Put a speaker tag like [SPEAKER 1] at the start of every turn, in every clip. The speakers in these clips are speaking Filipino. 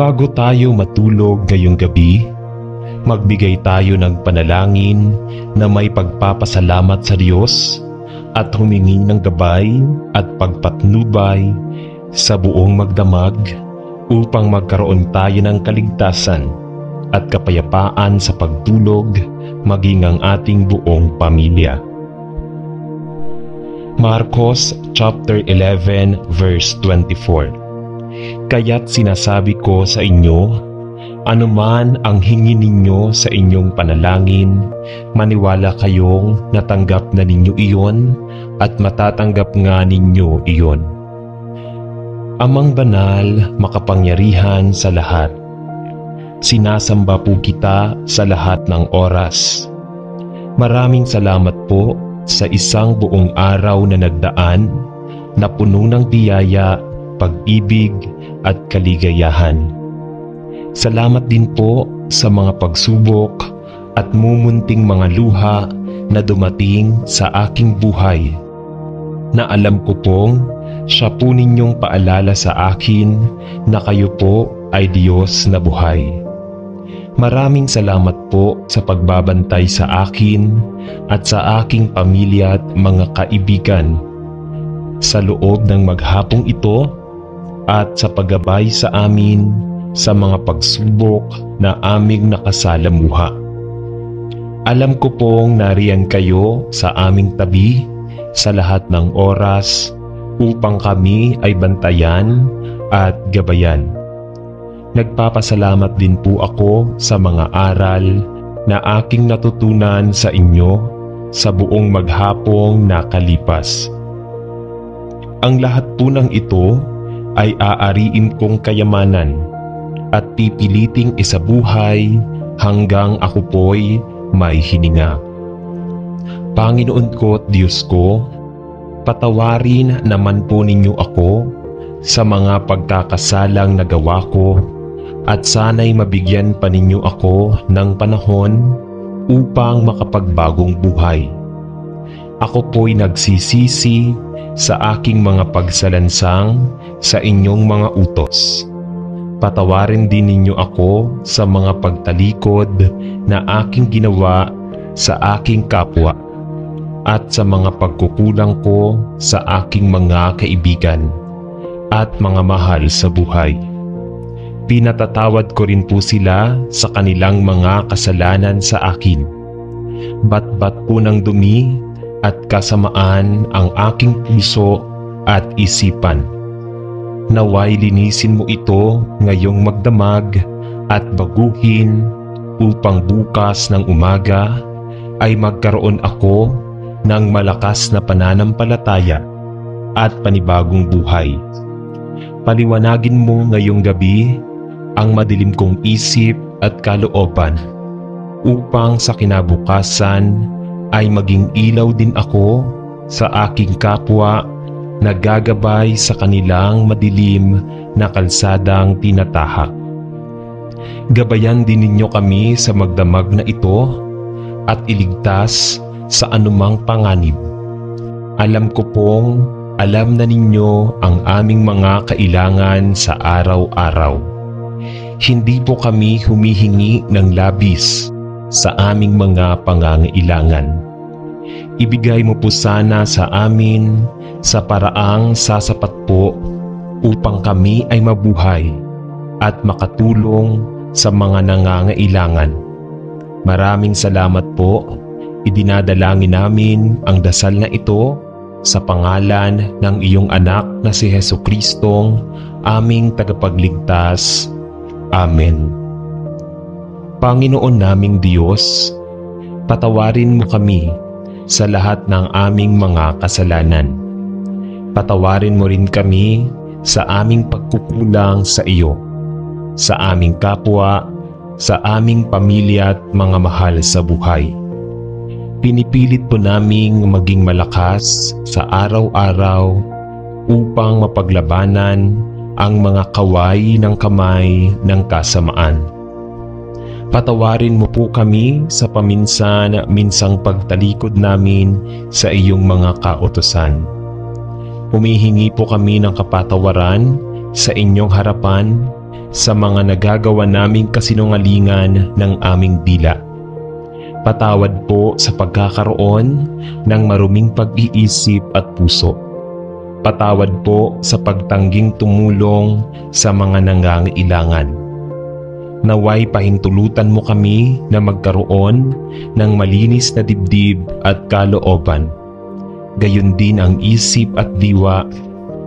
[SPEAKER 1] Bago tayo matulog ngayong gabi, magbigay tayo ng panalangin na may pagpapasalamat sa Diyos at humingi ng gabay at pagpatnubay sa buong magdamag upang magkaroon tayo ng kaligtasan at kapayapaan sa pagtulog maging ang ating buong pamilya. Marcos chapter 11 verse 24. Kaya't sinasabi ko sa inyo, anuman ang hingin ninyo sa inyong panalangin, maniwala kayong natanggap na ninyo iyon at matatanggap nga ninyo iyon. Amang banal, makapangyarihan sa lahat, sinasamba po kita sa lahat ng oras. Maraming salamat po sa isang buong araw na nagdaan na puno ng biyaya, pag-ibig at kaligayahan. Salamat din po sa mga pagsubok at mumunting mga luha na dumating sa aking buhay, na alam ko pong siya po ninyong paalala sa akin na kayo po ay Diyos na buhay. Maraming salamat po sa pagbabantay sa akin at sa aking pamilya at mga kaibigan sa loob ng maghapong ito at sa paggabay sa amin sa mga pagsubok na aming nakasalamuha. Alam ko pong nariyan kayo sa aming tabi sa lahat ng oras upang kami ay bantayan at gabayan. Nagpapasalamat din po ako sa mga aral na aking natutunan sa inyo sa buong maghapong nakalipas. Ang lahat po ng ito ay aariin kong kayamanan at pipiliting isabuhay hanggang ako po'y may hininga. Panginoon ko at Diyos ko, patawarin naman po ninyo ako sa mga pagkakasalang nagawa ko at sana'y mabigyan pa ninyo ako ng panahon upang makapagbagong buhay. Ako po'y nagsisisi sa aking mga pagsalansang sa inyong mga utos. Patawarin din ninyo ako sa mga pagtalikod na aking ginawa sa aking kapwa at sa mga pagkukulang ko sa aking mga kaibigan at mga mahal sa buhay. Pinatatawad ko rin po sila sa kanilang mga kasalanan sa akin. Bat-bat po ng dumi at kasamaan ang aking puso at isipan. Naway linisin mo ito ngayong magdamag at baguhin upang bukas ng umaga ay magkaroon ako ng malakas na pananampalataya at panibagong buhay. Paliwanagin mo ngayong gabi ang madilim kong isip at kalooban upang sa kinabukasan ay maging ilaw din ako sa aking kapwa na gagabay sa kanilang madilim na kalsadang tinatahak. Gabayan din ninyo kami sa magdamag na ito at iligtas sa anumang panganib. Alam ko pong alam na ninyo ang aming mga kailangan sa araw-araw. Hindi po kami humihingi ng labis sa aming mga pangangailangan. Ibigay mo po sana sa amin sa paraang sasapat po upang kami ay mabuhay at makatulong sa mga nangangailangan. Maraming salamat po. Idinadalangin namin ang dasal na ito sa pangalan ng iyong anak na si Jesucristong aming tagapagligtas. Amen. Panginoon naming Diyos, patawarin mo kami sa lahat ng aming mga kasalanan. Patawarin mo rin kami sa aming pagkukulang sa iyo, sa aming kapwa, sa aming pamilya at mga mahal sa buhay. Pinipilit po naming maging malakas sa araw-araw upang mapaglabanan ang mga kaway ng kamay ng kasamaan. Patawarin mo po kami sa paminsan-minsang pagtalikod namin sa iyong mga kautusan. Humihingi po kami ng kapatawaran sa inyong harapan sa mga nagagawa naming kasinungalingan ng aming dila. Patawad po sa pagkakaroon ng maruming pag-iisip at puso. Patawad po sa pagtangging tumulong sa mga nangangailangan. Naway pahintulutan mo kami na magkaroon ng malinis na dibdib at kalooban, gayon din ang isip at diwa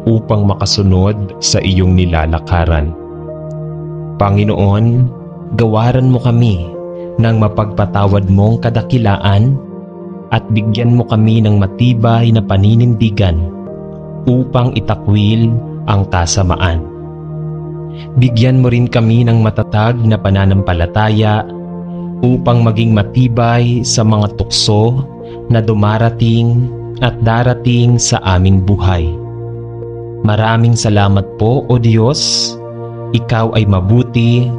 [SPEAKER 1] upang makasunod sa iyong nilalakaran. Panginoon, gawaran mo kami ng mapagpatawad mong kadakilaan at bigyan mo kami ng matibay na paninindigan upang itakwil ang kasamaan. Bigyan mo rin kami ng matatag na pananampalataya upang maging matibay sa mga tukso na dumarating at darating sa aming buhay. Maraming salamat po, O Diyos. Ikaw ay mabuti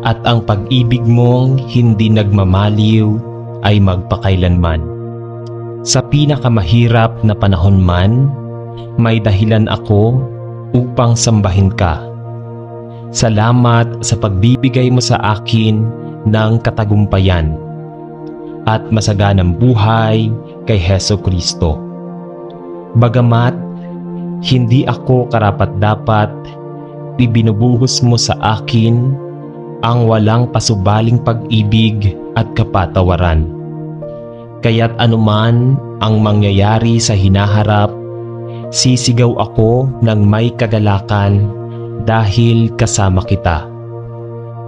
[SPEAKER 1] at ang pag-ibig mong hindi nagmamaliw ay magpakailanman. Sa pinakamahirap na panahon man, may dahilan ako upang sambahin ka. Salamat sa pagbibigay mo sa akin ng katagumpayan at masaganang buhay kay Hesukristo. Bagamat hindi ako karapat-dapat, ibinubuhos mo sa akin ang walang pasubaling pag-ibig at kapatawaran. Kaya't anuman ang mangyayari sa hinaharap, sisigaw ako ng may kagalakan dahil kasama kita.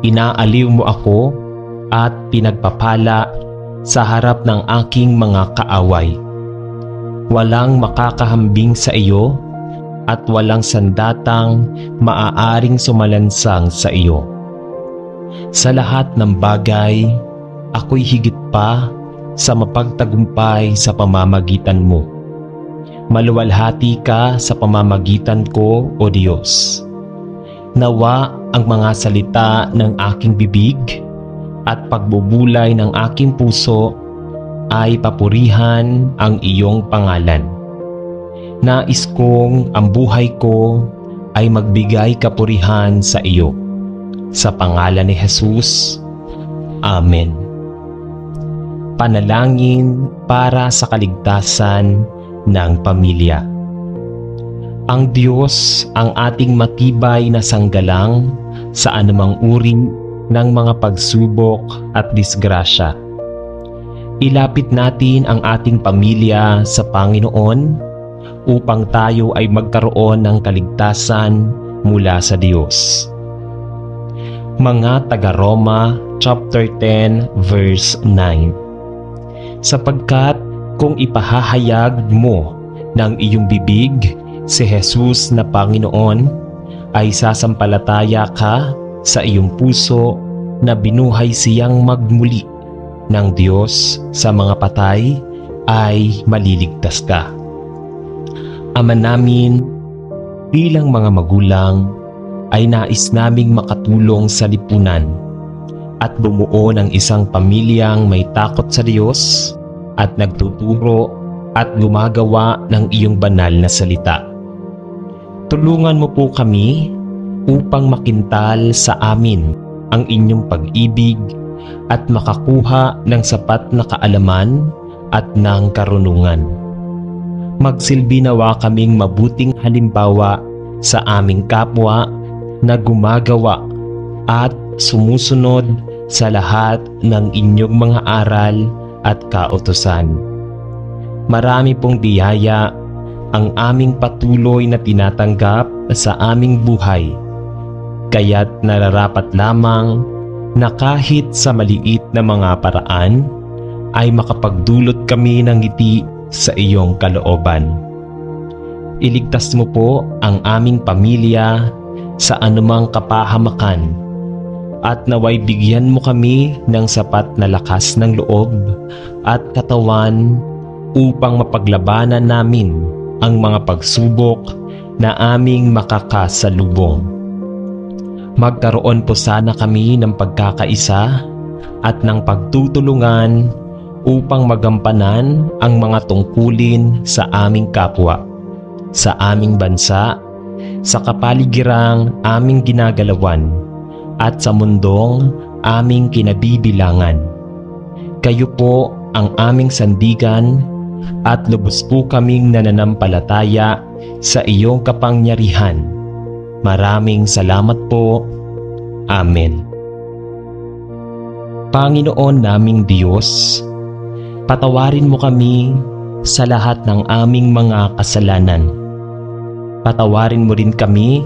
[SPEAKER 1] Inaaliw mo ako at pinagpapala sa harap ng aking mga kaaway. Walang makakahambing sa iyo at walang sandatang maaaring sumalansang sa iyo. Sa lahat ng bagay, ako'y higit pa sa mapagtagumpay sa pamamagitan mo. Maluwalhati ka sa pamamagitan ko, O Diyos. Nawa ang mga salita ng aking bibig at pagbubulay ng aking puso ay papurihan ang iyong pangalan. Nais kong ang buhay ko ay magbigay kapurihan sa iyo. Sa pangalan ni Jesus, Amen. Panalangin para sa kaligtasan ng pamilya. Ang Diyos ang ating matibay na sanggalang sa anumang uri ng mga pagsubok at disgrasya. Ilapit natin ang ating pamilya sa Panginoon upang tayo ay magkaroon ng kaligtasan mula sa Diyos. Mga taga-Roma chapter 10 verse 9. Sapagkat kung ipahahayag mo ng iyong bibig si Jesus na Panginoon, ay sasampalataya ka sa iyong puso na binuhay siyang magmuli ng Diyos sa mga patay, ay maliligtas ka. Ama namin, bilang mga magulang, ay nais naming makatulong sa lipunan at bumuo ng isang pamilyang may takot sa Diyos at nagtuturo at gumagawa ng iyong banal na salita. Tulungan mo po kami upang makintal sa amin ang inyong pag-ibig at makakuha ng sapat na kaalaman at ng karunungan. Magsilbi nawa kaming mabuting halimbawa sa aming kapwa na gumagawa at sumusunod sa lahat ng inyong mga aral at kautusan. Marami pong biyaya ang aming patuloy na tinatanggap sa aming buhay, kaya't nararapat lamang na kahit sa maliit na mga paraan ay makapagdulot kami ng ngiti sa iyong kalooban. Iligtas mo po ang aming pamilya sa anumang kapahamakan at naway bigyan mo kami ng sapat na lakas ng loob at katawan upang mapaglabanan namin ang mga pagsubok na aming makakasalubong. Magkaroon po sana kami ng pagkakaisa at ng pagtutulungan upang magampanan ang mga tungkulin sa aming kapwa, sa aming bansa, sa kapaligirang aming ginagalawan,
[SPEAKER 2] at sa mundong aming kinabibilangan. Kayo po ang aming sandigan at lubos po kaming nananampalataya sa iyong kapangyarihan. Maraming salamat po. Amen. Panginoon naming Diyos, patawarin mo kami sa lahat ng aming mga kasalanan. Patawarin mo rin kami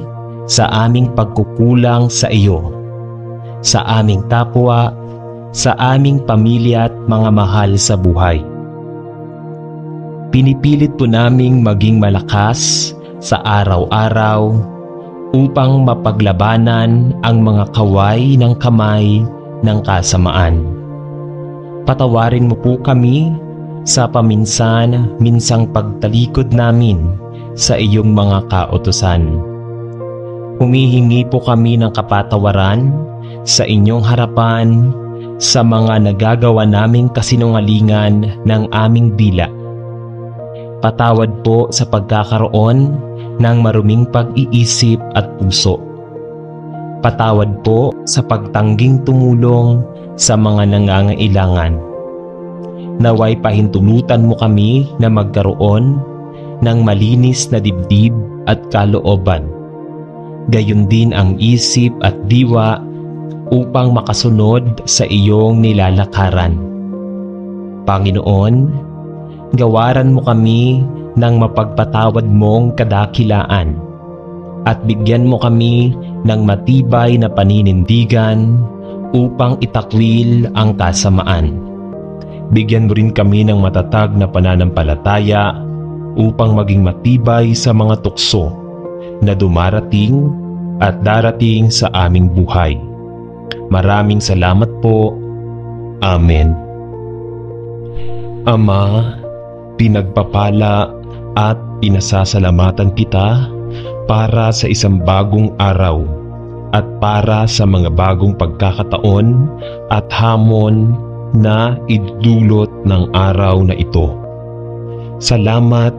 [SPEAKER 2] sa aming pagkukulang sa iyo, sa aming kapwa, sa aming pamilya at mga mahal sa buhay. Pinipilit po naming maging malakas sa araw-araw upang mapaglabanan ang mga kaway ng kamay ng kasamaan. Patawarin mo po kami sa paminsan-minsang pagtalikod namin sa iyong mga kautusan. Humihingi po kami ng kapatawaran sa inyong harapan sa mga nagagawa naming kasinungalingan ng aming dila. Patawad po sa pagkakaroon ng maruming pag-iisip at puso. Patawad po sa pagtangging tumulong sa mga nangangailangan. Naway pahintulutan mo kami na magkaroon ng malinis na dibdib at kalooban, gayon din ang isip at diwa upang makasunod sa iyong nilalakaran. Panginoon, gawaran mo kami ng mapagpatawad mong kadakilaan at bigyan mo kami ng matibay na paninindigan upang itakwil ang kasamaan. Bigyan mo rin kami ng matatag na pananampalataya upang maging matibay sa mga tukso na dumarating at darating sa aming buhay. Maraming salamat po. Amen. Ama, pinagpapala at pinasasalamatan kita para sa isang bagong araw at para sa mga bagong pagkakataon at hamon na idulot ng araw na ito. Salamat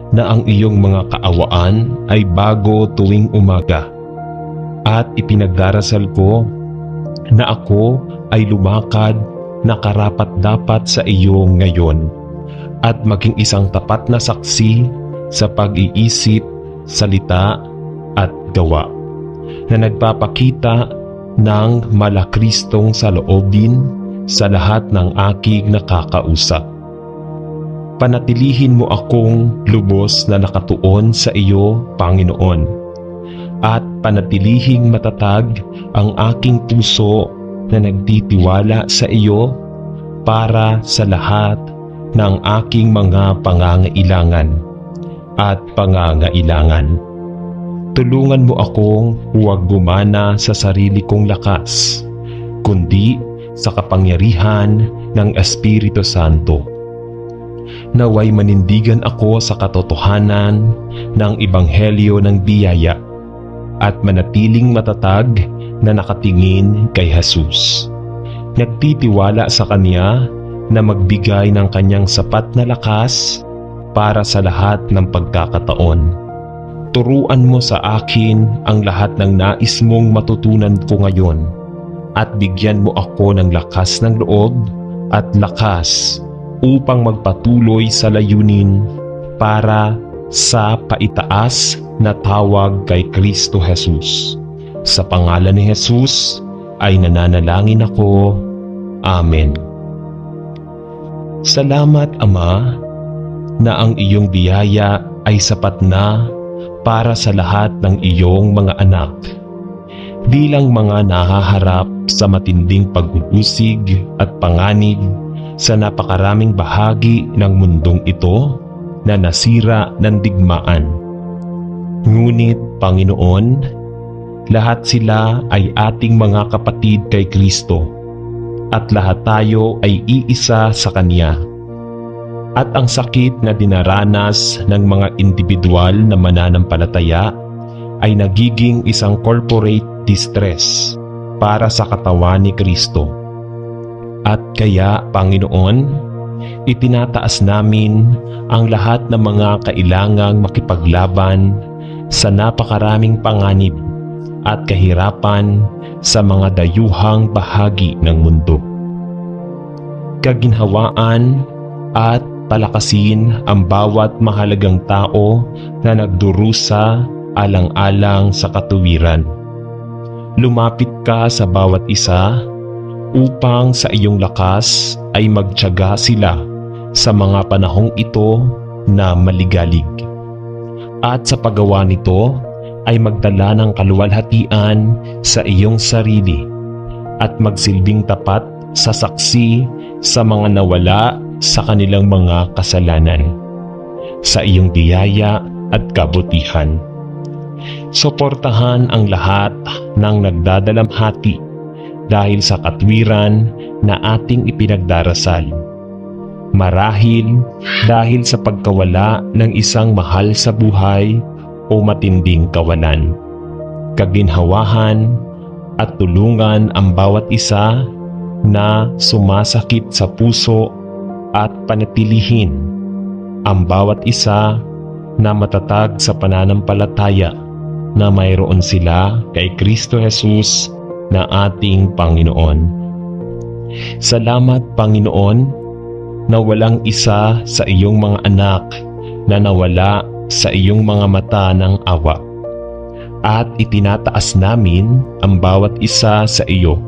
[SPEAKER 2] na ang iyong mga kaawaan ay bago tuwing umaga at ipinagdarasal ko na ako ay lumakad na karapat-dapat sa iyo ngayon at maging isang tapat na saksi sa pag-iisip, salita at gawa na nagpapakita ng malakristong saloobin sa lahat ng aking nakakausap. Panatilihin mo akong lubos na nakatuon sa iyo, Panginoon, at panatilihing matatag ang aking puso na nagtitiwala sa iyo para sa lahat ng aking mga pangangailangan at pangangailangan. Tulungan mo akong huwag gumana sa sarili kong lakas, kundi sa kapangyarihan ng Espiritu Santo. Naway manindigan ako sa katotohanan ng Ebanghelyo ng biyaya at manatiling matatag na nakatingin kay Jesus. Nagtitiwala sa Kanya na magbigay ng Kanyang sapat na lakas para sa lahat ng pagkakataon. Turuan mo sa akin ang lahat ng nais mong matutunan ko ngayon at bigyan mo ako ng lakas ng loob at lakas upang magpatuloy sa layunin para sa paitaas na tawag kay Kristo Jesus. Sa pangalan ni Jesus ay nananalangin ako. Amen. Salamat, Ama, na ang iyong biyaya ay sapat na para sa lahat ng iyong mga anak. Bilang mga nahaharap sa matinding pag-uusig at panganib sa napakaraming bahagi ng mundong ito na nasira ng digmaan. Ngunit, Panginoon, lahat sila ay ating mga kapatid kay Kristo at lahat tayo ay iisa sa Kanya. At ang sakit na dinaranas ng mga individual na mananampalataya ay nagiging isang corporate distress para sa katawan ni Kristo. At kaya, Panginoon, itinataas namin ang lahat ng mga kailangang makipaglaban sa napakaraming panganib at kahirapan sa mga dayuhang bahagi ng mundo. Kaginhawaan at palakasin ang bawat mahalagang tao na nagdurusa alang-alang sa katuwiran. Lumapit ka sa bawat isa upang sa iyong lakas ay magtiyaga sila sa mga panahong ito na maligalig. At sa paggawa nito ay magdala ng kaluwalhatian sa iyong sarili at magsilbing tapat sa saksi sa mga nawala sa kanilang mga kasalanan, sa iyong biyaya at kabutihan. Suportahan ang lahat ng nagdadalamhati dahil sa katwiran na ating ipinagdarasal. Marahil dahil sa pagkawala ng isang mahal sa buhay o matinding kawalan. Kaginhawahan at tulungan ang bawat isa na sumasakit sa puso at panatilihin ang bawat isa na matatag sa pananampalataya na mayroon sila kay Kristo Jesus na ating Panginoon. Salamat, Panginoon, na walang isa sa iyong mga anak na nawala sa iyong mga mata ng awa. At itinataas namin ang bawat isa sa iyo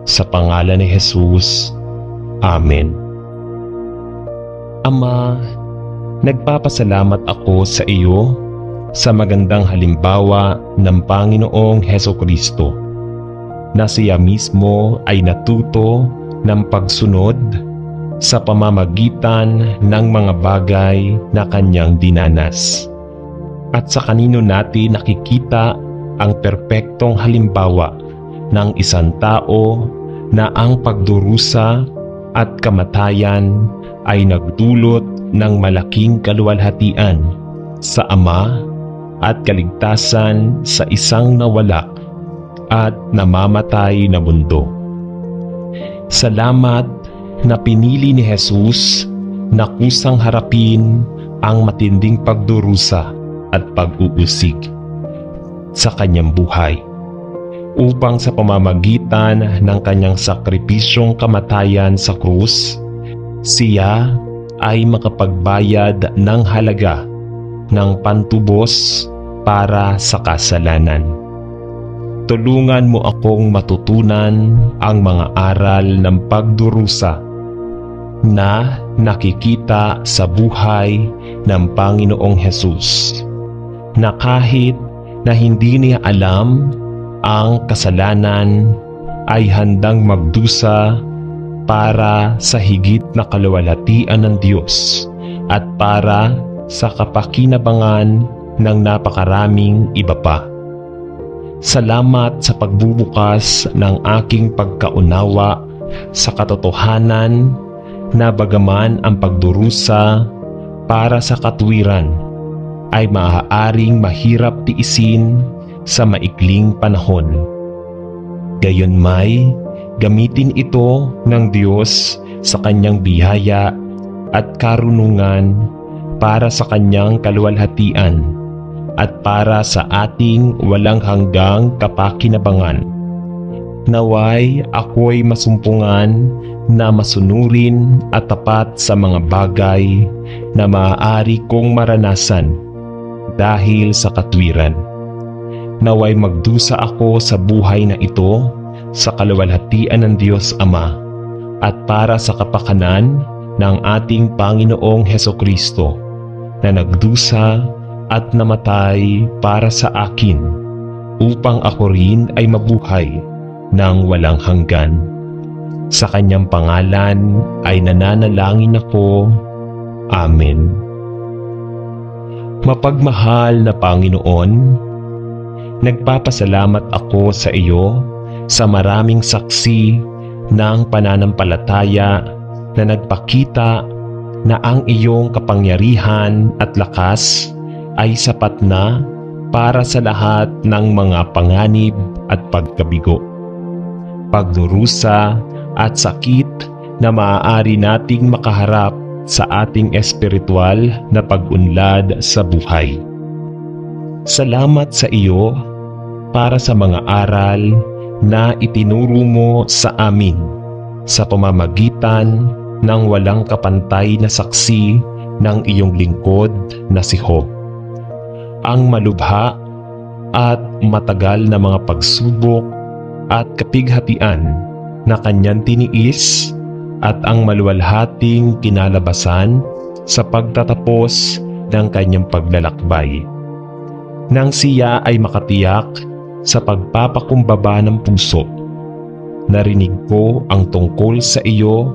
[SPEAKER 2] sa pangalan ni Jesus. Amen. Ama, nagpapasalamat ako sa iyo sa magandang halimbawa ng Panginoong Hesukristo na siya mismo ay natuto ng pagsunod sa pamamagitan ng mga bagay na kanyang dinanas. At sa kanino natin nakikita ang perpektong halimbawa ng isang tao na ang pagdurusa at kamatayan ay nagdulot ng malaking kaluwalhatian sa Ama at kaligtasan sa isang nawala at namamatay na mundo. Salamat na pinili ni Jesus na kusang harapin ang matinding pagdurusa at pag-uusig sa kanyang buhay upang sa pamamagitan ng kanyang sakripisyong kamatayan sa krus, siya ay makapagbayad ng halaga ng pantubos para sa kasalanan. Tulungan mo akong matutunan ang mga aral ng pagdurusa na nakikita sa buhay ng Panginoong Jesus, na kahit na hindi niya alam ang kasalanan ay handang magdusa para sa higit na kaluwalhatian ng Diyos at para sa kapakinabangan ng napakaraming iba pa. Salamat sa pagbubukas ng aking pagkaunawa sa katotohanan na bagaman ang pagdurusa para sa katwiran ay maaaring mahirap tiisin sa maikling panahon. Gayunmay, gamitin ito ng Diyos sa kanyang biyaya at karunungan para sa kanyang kaluwalhatian at para sa ating walang hanggang kapakinabangan. Naway ako'y masumpungan na masunurin at tapat sa mga bagay na maaari kong maranasan dahil sa katwiran. Naway magdusa ako sa buhay na ito sa kaluwalhatian ng Diyos Ama at para sa kapakanan ng ating Panginoong Hesukristo na nagdusa at namatay para sa akin upang ako rin ay mabuhay ng walang hanggan. Sa kanyang pangalan ay nananalangin ako. Amen. Mapagmahal na Panginoon, nagpapasalamat ako sa iyo sa maraming saksi ng pananampalataya na nagpakita na ang iyong kapangyarihan at lakas ay sapat na para sa lahat ng mga panganib at pagkabigo, pagdurusa at sakit na maaari nating makaharap sa ating espiritual na pag-unlad sa buhay. Salamat sa iyo
[SPEAKER 1] para sa mga aral na itinuro mo sa amin sa pamamagitan ng walang kapantay na saksi ng iyong lingkod na si Job. Ang malubha at matagal na mga pagsubok at kapighatian na kanyang tiniis at ang maluwalhating kinalabasan sa pagtatapos ng kanyang paglalakbay. Nang siya ay makatiyak sa pagpapakumbaba ng puso, narinig ko ang tungkol sa iyo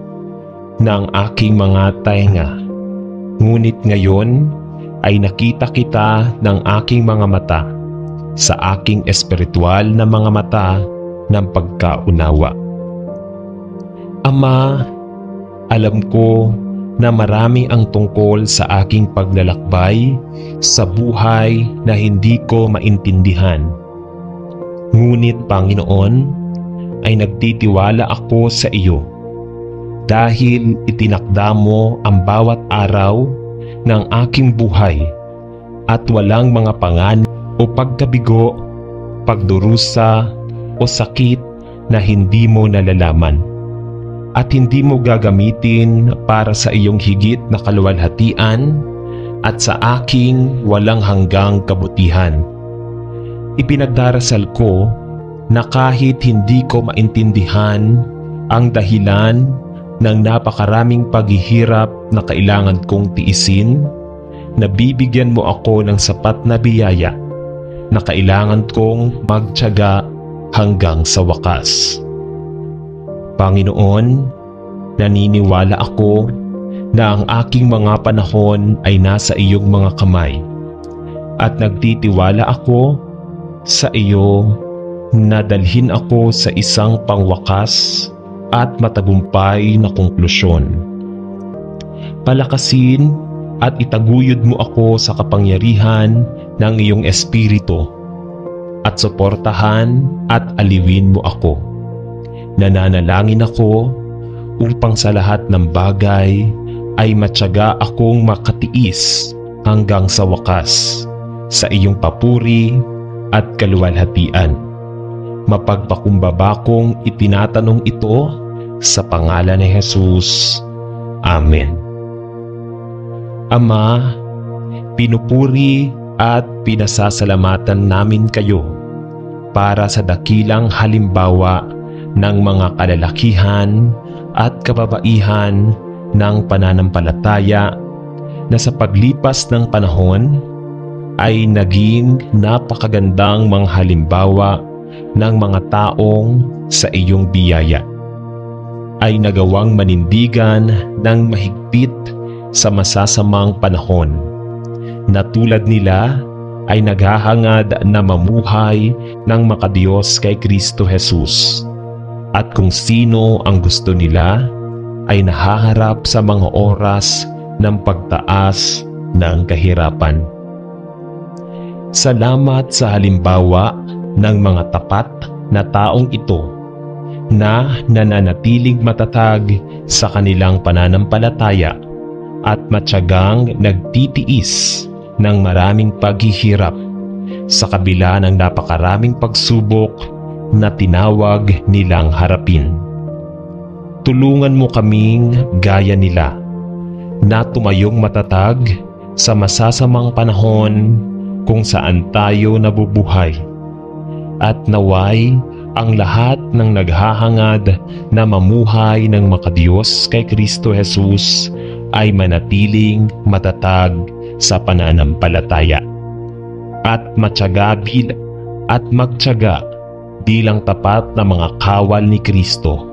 [SPEAKER 1] ng aking mga tainga. Ngunit ngayon ay nakita kita ng aking mga mata sa aking espiritual na mga mata ng pagkaunawa. Ama, alam ko na marami ang tungkol sa aking paglalakbay sa buhay na hindi ko maintindihan. Ngunit Panginoon, ay nagtitiwala ako sa iyo dahil itinakda mo ang bawat araw ng aking buhay at walang mga panganib o pagkabigo, pagdurusa o sakit na hindi mo nalalaman at hindi mo gagamitin para sa iyong higit na kaluwalhatian at sa aking walang hanggang kabutihan. Ipinagdarasal ko na kahit hindi ko maintindihan ang dahilan ng napakaraming paghihirap na kailangan kong tiisin, nabibigyan mo ako ng sapat na biyaya na kailangan kong magtiyaga hanggang sa wakas. Panginoon, naniniwala ako na ang aking mga panahon ay nasa iyong mga kamay at nagtitiwala ako sa iyo na dalhin ako sa isang pangwakas at matagumpay na konklusyon. Palakasin at itaguyod mo ako sa kapangyarihan ng iyong espiritu at suportahan at aliwin mo ako. Nananalangin ako upang sa lahat ng bagay ay matyaga akong makatiis hanggang sa wakas sa iyong papuri at kaluwalhatian. Mapagpakumbaba kong itinatanong ito sa pangalan ni Jesus. Amen. Ama, pinupuri at pinasasalamatan namin kayo para sa dakilang halimbawa ng mga kalalakihan at kababaihan ng pananampalataya na sa paglipas ng panahon ay naging napakagandang mga halimbawa ng mga taong sa iyong biyaya. Ay nagawang manindigan ng mahigpit sa masasamang panahon na tulad nila ay naghahangad na mamuhay ng makadiyos kay Kristo Jesus. At kung sino ang gusto nila ay nahaharap sa mga oras ng pagtaas ng kahirapan. Salamat sa halimbawa ng mga tapat na taong ito na nananatiling matatag sa kanilang pananampalataya at matyagang nagtitiis ng maraming paghihirap sa kabila ng napakaraming pagsubok na tinawag nilang harapin. Tulungan mo kaming gaya nila na tumayong matatag sa masasamang panahon kung saan tayo nabubuhay. At naway ang lahat ng naghahangad na mamuhay ng makadiyos kay Kristo Jesus ay manatiling matatag sa pananampalataya at magtiyaga bilang tapat na mga kawal ni Kristo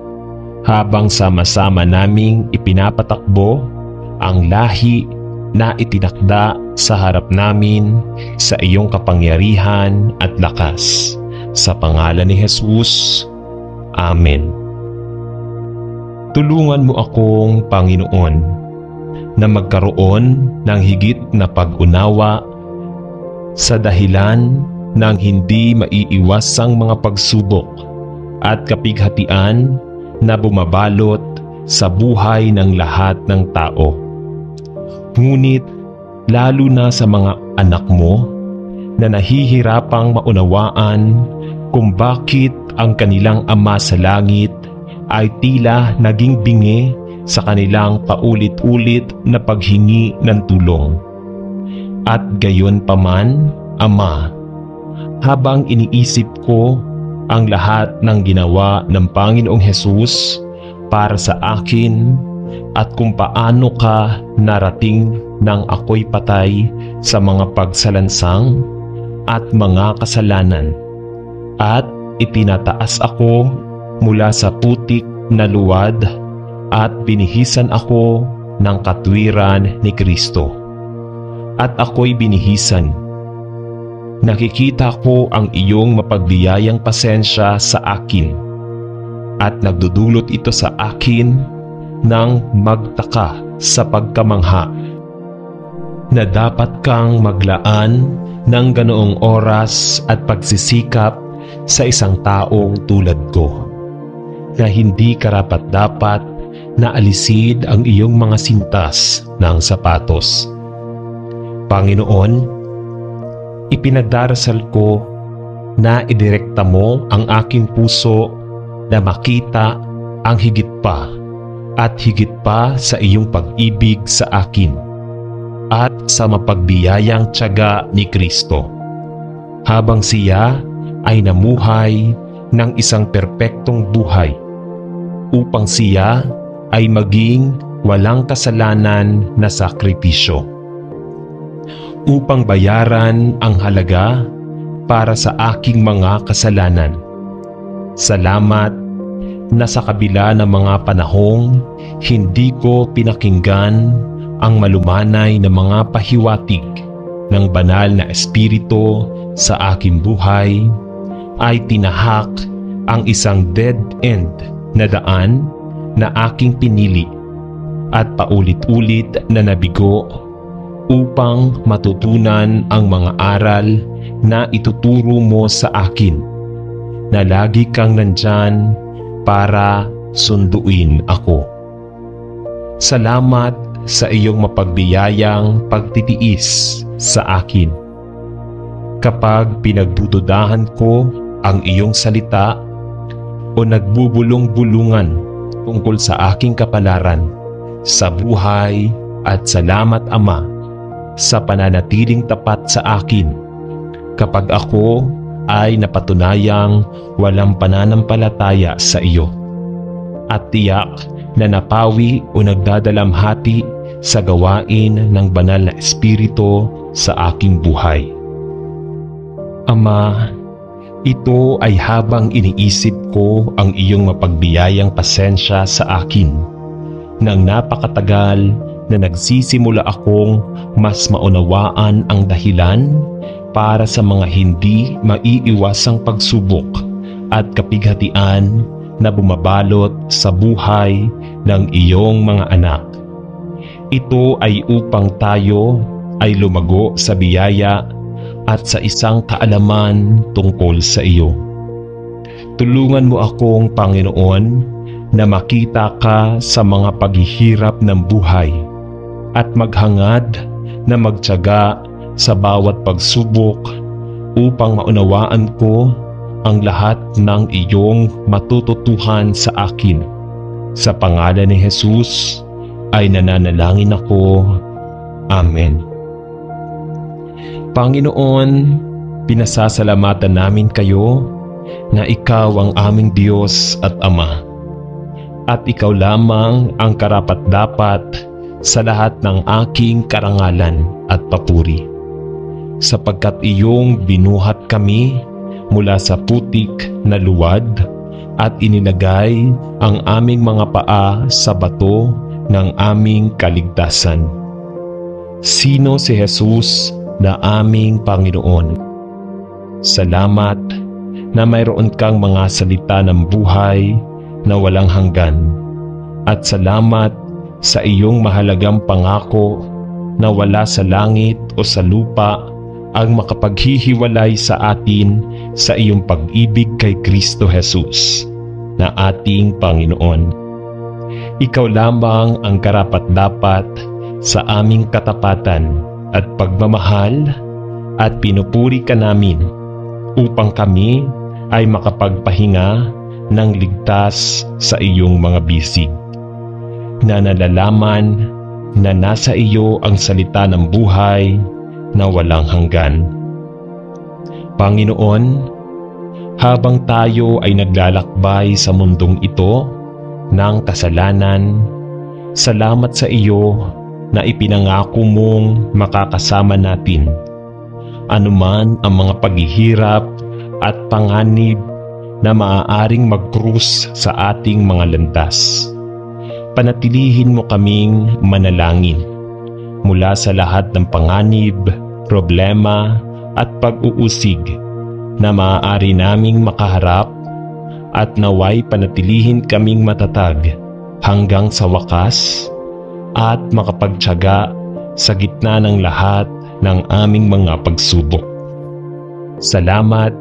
[SPEAKER 1] habang sama-sama naming ipinapatakbo ang lahi na itinakda sa harap namin sa iyong kapangyarihan at lakas. Sa pangalan ni Jesus. Amen. Tulungan mo akong Panginoon na magkaroon ng higit na pag-unawa sa dahilan ng hindi maiiwasang mga pagsubok at kapighatian na bumabalot sa buhay ng lahat ng tao. Ngunit lalo na sa mga anak mo
[SPEAKER 2] na nahihirapang maunawaan kung bakit ang kanilang Ama sa langit ay tila naging bingi sa kanilang paulit-ulit na paghingi ng tulong. At gayon pa man, Ama, habang iniisip ko ang lahat ng ginawa ng Panginoong Hesus para sa akin at kung paano ka narating nang ako'y patay sa mga pagsalansang at mga kasalanan, at itinataas ako mula sa putik na luwad at binihisan ako ng katwiran ni Kristo. At ako'y binihisan. Nakikita ko ang iyong mapagbiyayang pasensya sa akin at nagdudulot ito sa akin ng magtaka sa pagkamangha na dapat kang maglaan ng ganoong oras at pagsisikap sa isang taong tulad ko na hindi karapat-dapat na alisin ang iyong mga sintas ng sapatos. Panginoon, ipinagdarasal ko na idirekta mo ang aking puso na makita ang higit pa at higit pa sa iyong pag-ibig sa akin at sa mapagbiyayang tiyaga ni Kristo, habang siya ay namuhay ng isang perpektong buhay upang siya ay maging walang kasalanan na sakripisyo, upang bayaran ang halaga para sa aking mga kasalanan. Salamat na sa kabila ng mga panahong hindi ko pinakinggan ang malumanay na mga pahiwatig ng banal na Espiritu sa aking buhay, ay tinahak ang isang dead end na daan na aking pinili at paulit-ulit na nabigo upang matutunan ang mga aral na ituturo mo sa akin, na lagi kang nandyan para sunduin ako. Salamat sa iyong mapagbiyayang pagtitiis sa akin. Kapag pinagdududahan ko ang iyong salita o nagbubulong-bulungan tungkol sa aking kapalaran sa buhay, at salamat Ama sa pananatiling tapat sa akin kapag ako ay napatunayang walang pananampalataya sa iyo, at tiyak na napawi o nagdadalamhati sa gawain ng banal na Espiritu sa aking buhay. Ama, ito ay habang iniisip ko ang iyong mapagbiyayang pasensya sa akin nang napakatagal na nagsisimula akong mas maunawaan ang dahilan para sa mga hindi maiiwasang pagsubok at kapighatian na bumabalot sa buhay ng iyong mga anak. Ito ay upang tayo ay lumago sa biyaya at sa isang kaalaman tungkol sa iyo. Tulungan mo akong Panginoon na makita ka sa mga paghihirap ng buhay at maghangad na magtiyaga sa bawat pagsubok upang maunawaan ko ang lahat ng iyong matututuhan sa akin. Sa pangalan ni Jesus ay nananalangin ako. Amen. Panginoon, pinasasalamatan namin kayo na ikaw ang aming Diyos at Ama, at ikaw lamang ang karapat-dapat sa lahat ng aking karangalan at papuri, sapagkat iyong binuhat kami mula sa putik na luwad at inilagay ang aming mga paa sa bato ng aming kaligtasan. Sino si Jesus na aming Panginoon? Salamat na mayroon kang mga salita ng buhay na walang hanggan, at salamat sa iyong mahalagang pangako na wala sa langit o sa lupa ang makapaghihiwalay sa atin sa iyong pag-ibig kay Kristo Jesus na ating Panginoon. Ikaw lamang ang karapat-dapat sa aming katapatan at pagmamahal at pinupuri ka namin upang kami ay makapagpahinga ng ligtas sa iyong mga bisig, na nalalaman na nasa iyo ang salita ng buhay na walang hanggan. Panginoon, habang tayo ay naglalakbay sa mundong ito ng kasalanan, salamat sa iyo na ipinangako mong makakasama natin anuman ang mga paghihirap at panganib na maaaring magkrus sa ating mga landas. Panatilihin mo kaming manalangin mula sa lahat ng panganib, problema at pag-uusig na maaari naming makaharap, at naway panatilihin kaming matatag hanggang sa wakas at makapagtiyaga sa gitna ng lahat ng aming mga pagsubok. Salamat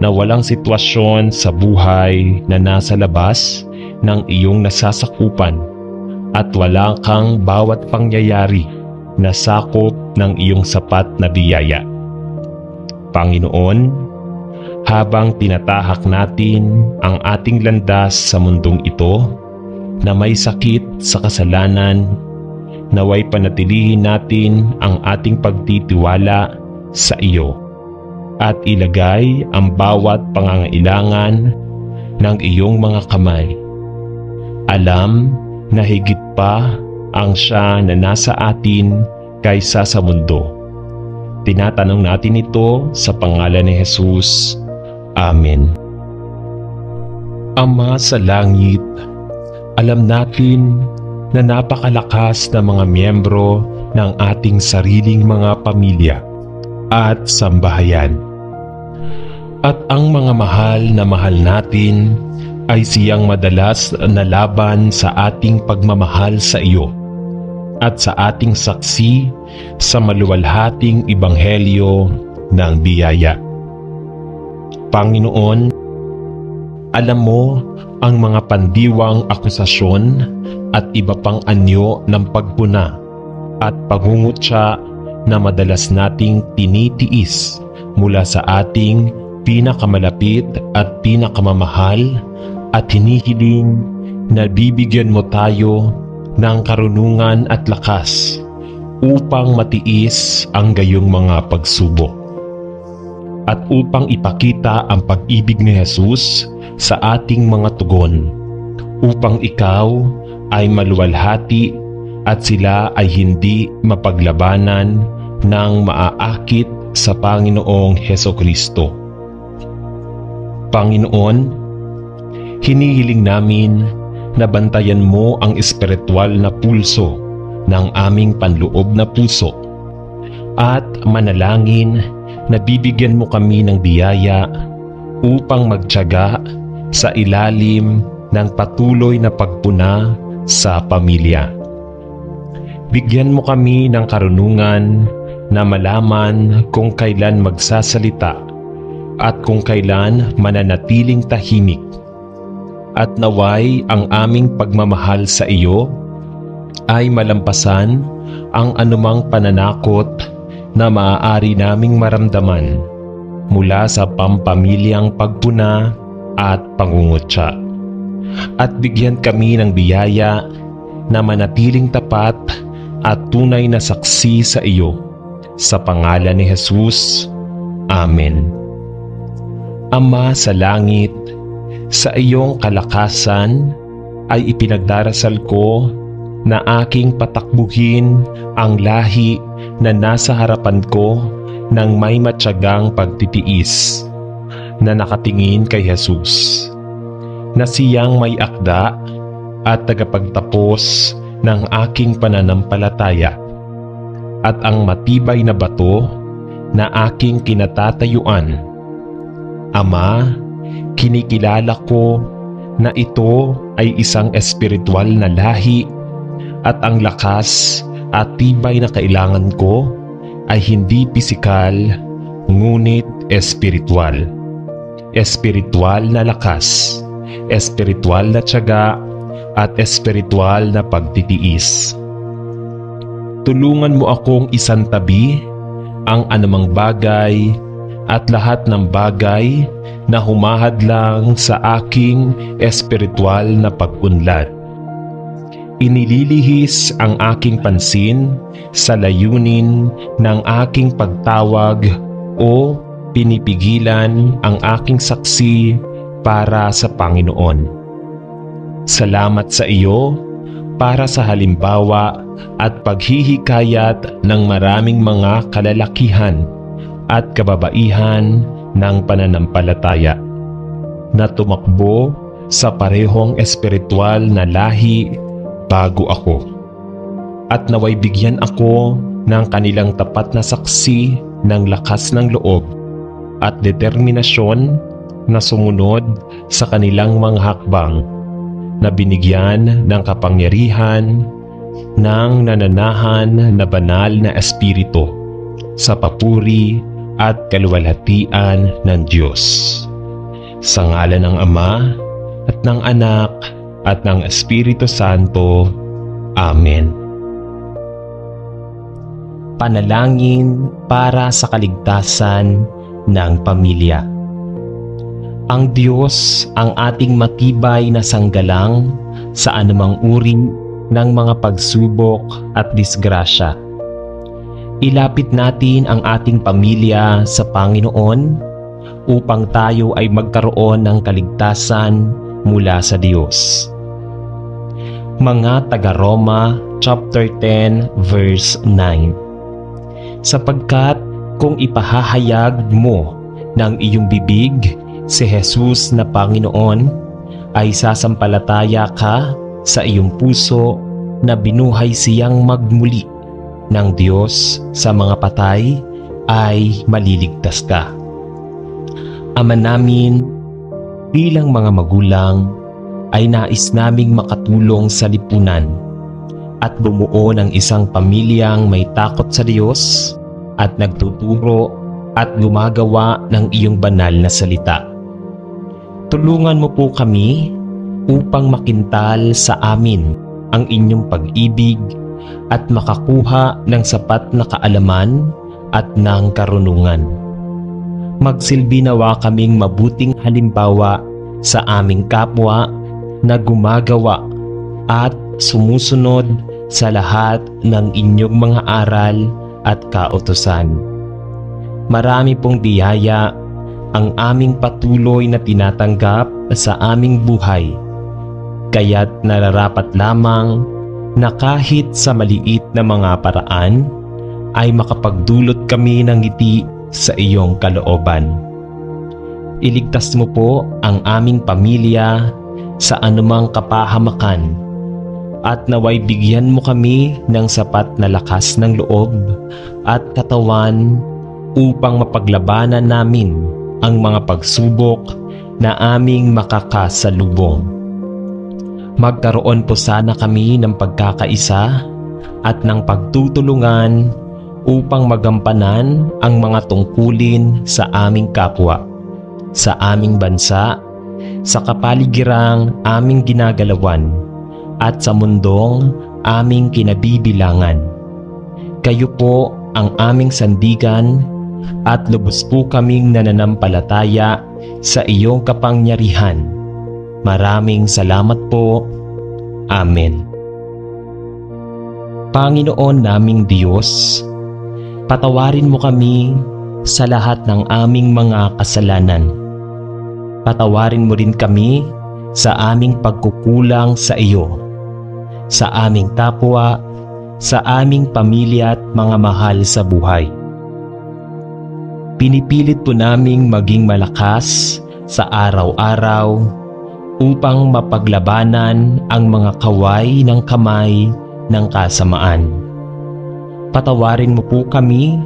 [SPEAKER 2] na walang sitwasyon sa buhay na nasa labas ng iyong nasasakupan at wala kang bawat pangyayari na sakop ng iyong sapat na biyaya. Panginoon, habang tinatahak natin ang ating landas sa mundong ito na may sakit sa kasalanan, naway panatilihin natin ang ating pagtitiwala sa iyo at ilagay ang bawat pangangailangan ng iyong mga kamay. Alam na higit pa ang siya na nasa atin kaysa sa mundo. Tinatanong natin ito sa pangalan ni Jesus. Amen. Ama sa langit, alam natin na napakalakas na mga miyembro ng ating sariling mga pamilya at sambahayan. At ang mga mahal natin ay siyang madalas na laban sa ating pagmamahal sa iyo at sa ating saksi sa maluwalhating ebanghelyo ng biyaya. Panginoon, alam mo ang mga pandiwang akusasyon at iba pang anyo ng pagpuna at pangungutya na madalas nating tinitiis mula sa ating pinakamalapit at pinakamamahal, at hinihiling na bibigyan mo tayo ng karunungan at lakas upang matiis ang gayong mga pagsubok at upang ipakita ang pag-ibig ni Jesus sa ating mga tugon, upang ikaw ay maluwalhati at sila ay hindi mapaglabanan ng maaakit sa Panginoong Hesukristo. Panginoon, hinihiling namin na bantayan mo ang espiritual na pulso ng aming panloob na puso at manalangin na bibigyan mo kami ng biyaya upang magtiyaga sa ilalim ng patuloy na pagpuna sa pamilya. Bigyan mo kami ng karunungan na malaman kung kailan magsasalita at kung kailan mananatiling tahimik, at naway ang aming pagmamahal sa iyo ay malampasan ang anumang pananakot na maaari naming maramdaman mula sa pampamilyang pagpuna at pangungutya. At bigyan kami ng biyaya na manatiling tapat at tunay na saksi sa iyo, sa pangalan ni Jesus. Amen. Ama sa langit, sa iyong kalakasan ay ipinagdarasal ko na aking patakbuhin ang lahi na nasa harapan ko ng may matyagang pagtitiis na nakatingin kay Jesus, na siyang may akda at tagapagtapos ng aking pananampalataya, at ang matibay na bato na aking kinatatayuan. Ama, kinikilala ko na ito ay isang espiritual na lahi, at ang lakas at tibay na kailangan ko ay hindi pisikal, ngunit espiritual. Espiritual na lakas, espiritual na tiyaga, at espiritual na pagtitiis. Tulungan mo akong isantabi
[SPEAKER 1] ang anumang bagay at lahat ng bagay na humahadlang sa aking espiritual na pag-unlad. Inililihis ang aking pansin sa layunin ng aking pagtawag o pinipigilan ang aking saksi para sa Panginoon. Salamat sa iyo para sa halimbawa at paghihikayat ng maraming mga kalalakihan at kababaihan ng pananampalataya na tumakbo sa parehong espiritual na lahi bago ako, at naway bigyan ako ng kanilang tapat na saksi ng lakas ng loob at determinasyon na sumunod sa kanilang mga hakbang na binigyan ng kapangyarihan ng nananahan na banal na espiritu sa papuri at kaluwalhatian ng Diyos. Sa ngalan ng Ama at ng Anak at ng Espiritu Santo. Amen.
[SPEAKER 2] Panalangin para sa kaligtasan ng pamilya. Ang Diyos ang ating matibay na sanggalang sa anumang uri ng mga pagsubok at disgrasya. Ilapit natin ang ating pamilya sa Panginoon upang tayo ay magkaroon ng kaligtasan mula sa Diyos. Mga taga-Roma chapter 10 verse 9. Sapagkat kung ipahahayag mo ng iyong bibig si Jesus na Panginoon, ay sasampalataya ka sa iyong puso na binuhay siyang magmuli ng Diyos sa mga patay, ay maliligtas ka. Ama namin, bilang mga magulang, ay nais naming makatulong sa lipunan at bumuo ng isang pamilyang may takot sa Diyos at nagtuturo at gumagawa ng iyong banal na salita. Tulungan mo po kami upang makintal sa amin ang inyong pag-ibig at makakuha ng sapat na kaalaman at ng karunungan. Magsilbi nawa kaming mabuting halimbawa sa aming kapwa na gumagawa at sumusunod sa lahat ng inyong mga aral at kautusan. Marami pong biyaya ang aming patuloy na tinatanggap sa aming buhay, kaya't nararapat lamang na kahit sa maliit na mga paraan ay makapagdulot kami ng ngiti sa iyong kalooban. Iligtas mo po ang aming pamilya sa anumang kapahamakan at naway bigyan mo kami ng sapat na lakas ng loob at katawan upang mapaglabanan namin ang mga pagsubok na aming makakasalubong. Magkaroon po sana kami ng pagkakaisa at ng pagtutulungan upang magampanan ang mga tungkulin sa aming kapwa, sa aming bansa, sa kapaligirang aming ginagalawan, at sa mundong aming kinabibilangan. Kayo po ang aming sandigan at lubos po kaming nananampalataya sa iyong kapangyarihan. Maraming salamat po. Amen. Panginoon naming Diyos, patawarin mo kami sa lahat ng aming mga kasalanan. Patawarin mo rin kami sa aming pagkukulang sa iyo, sa aming kapwa, sa aming pamilya at mga mahal sa buhay. Pinipilit po naming maging malakas sa araw-araw upang mapaglabanan ang mga kaway ng kamay ng kasamaan. Patawarin mo po kami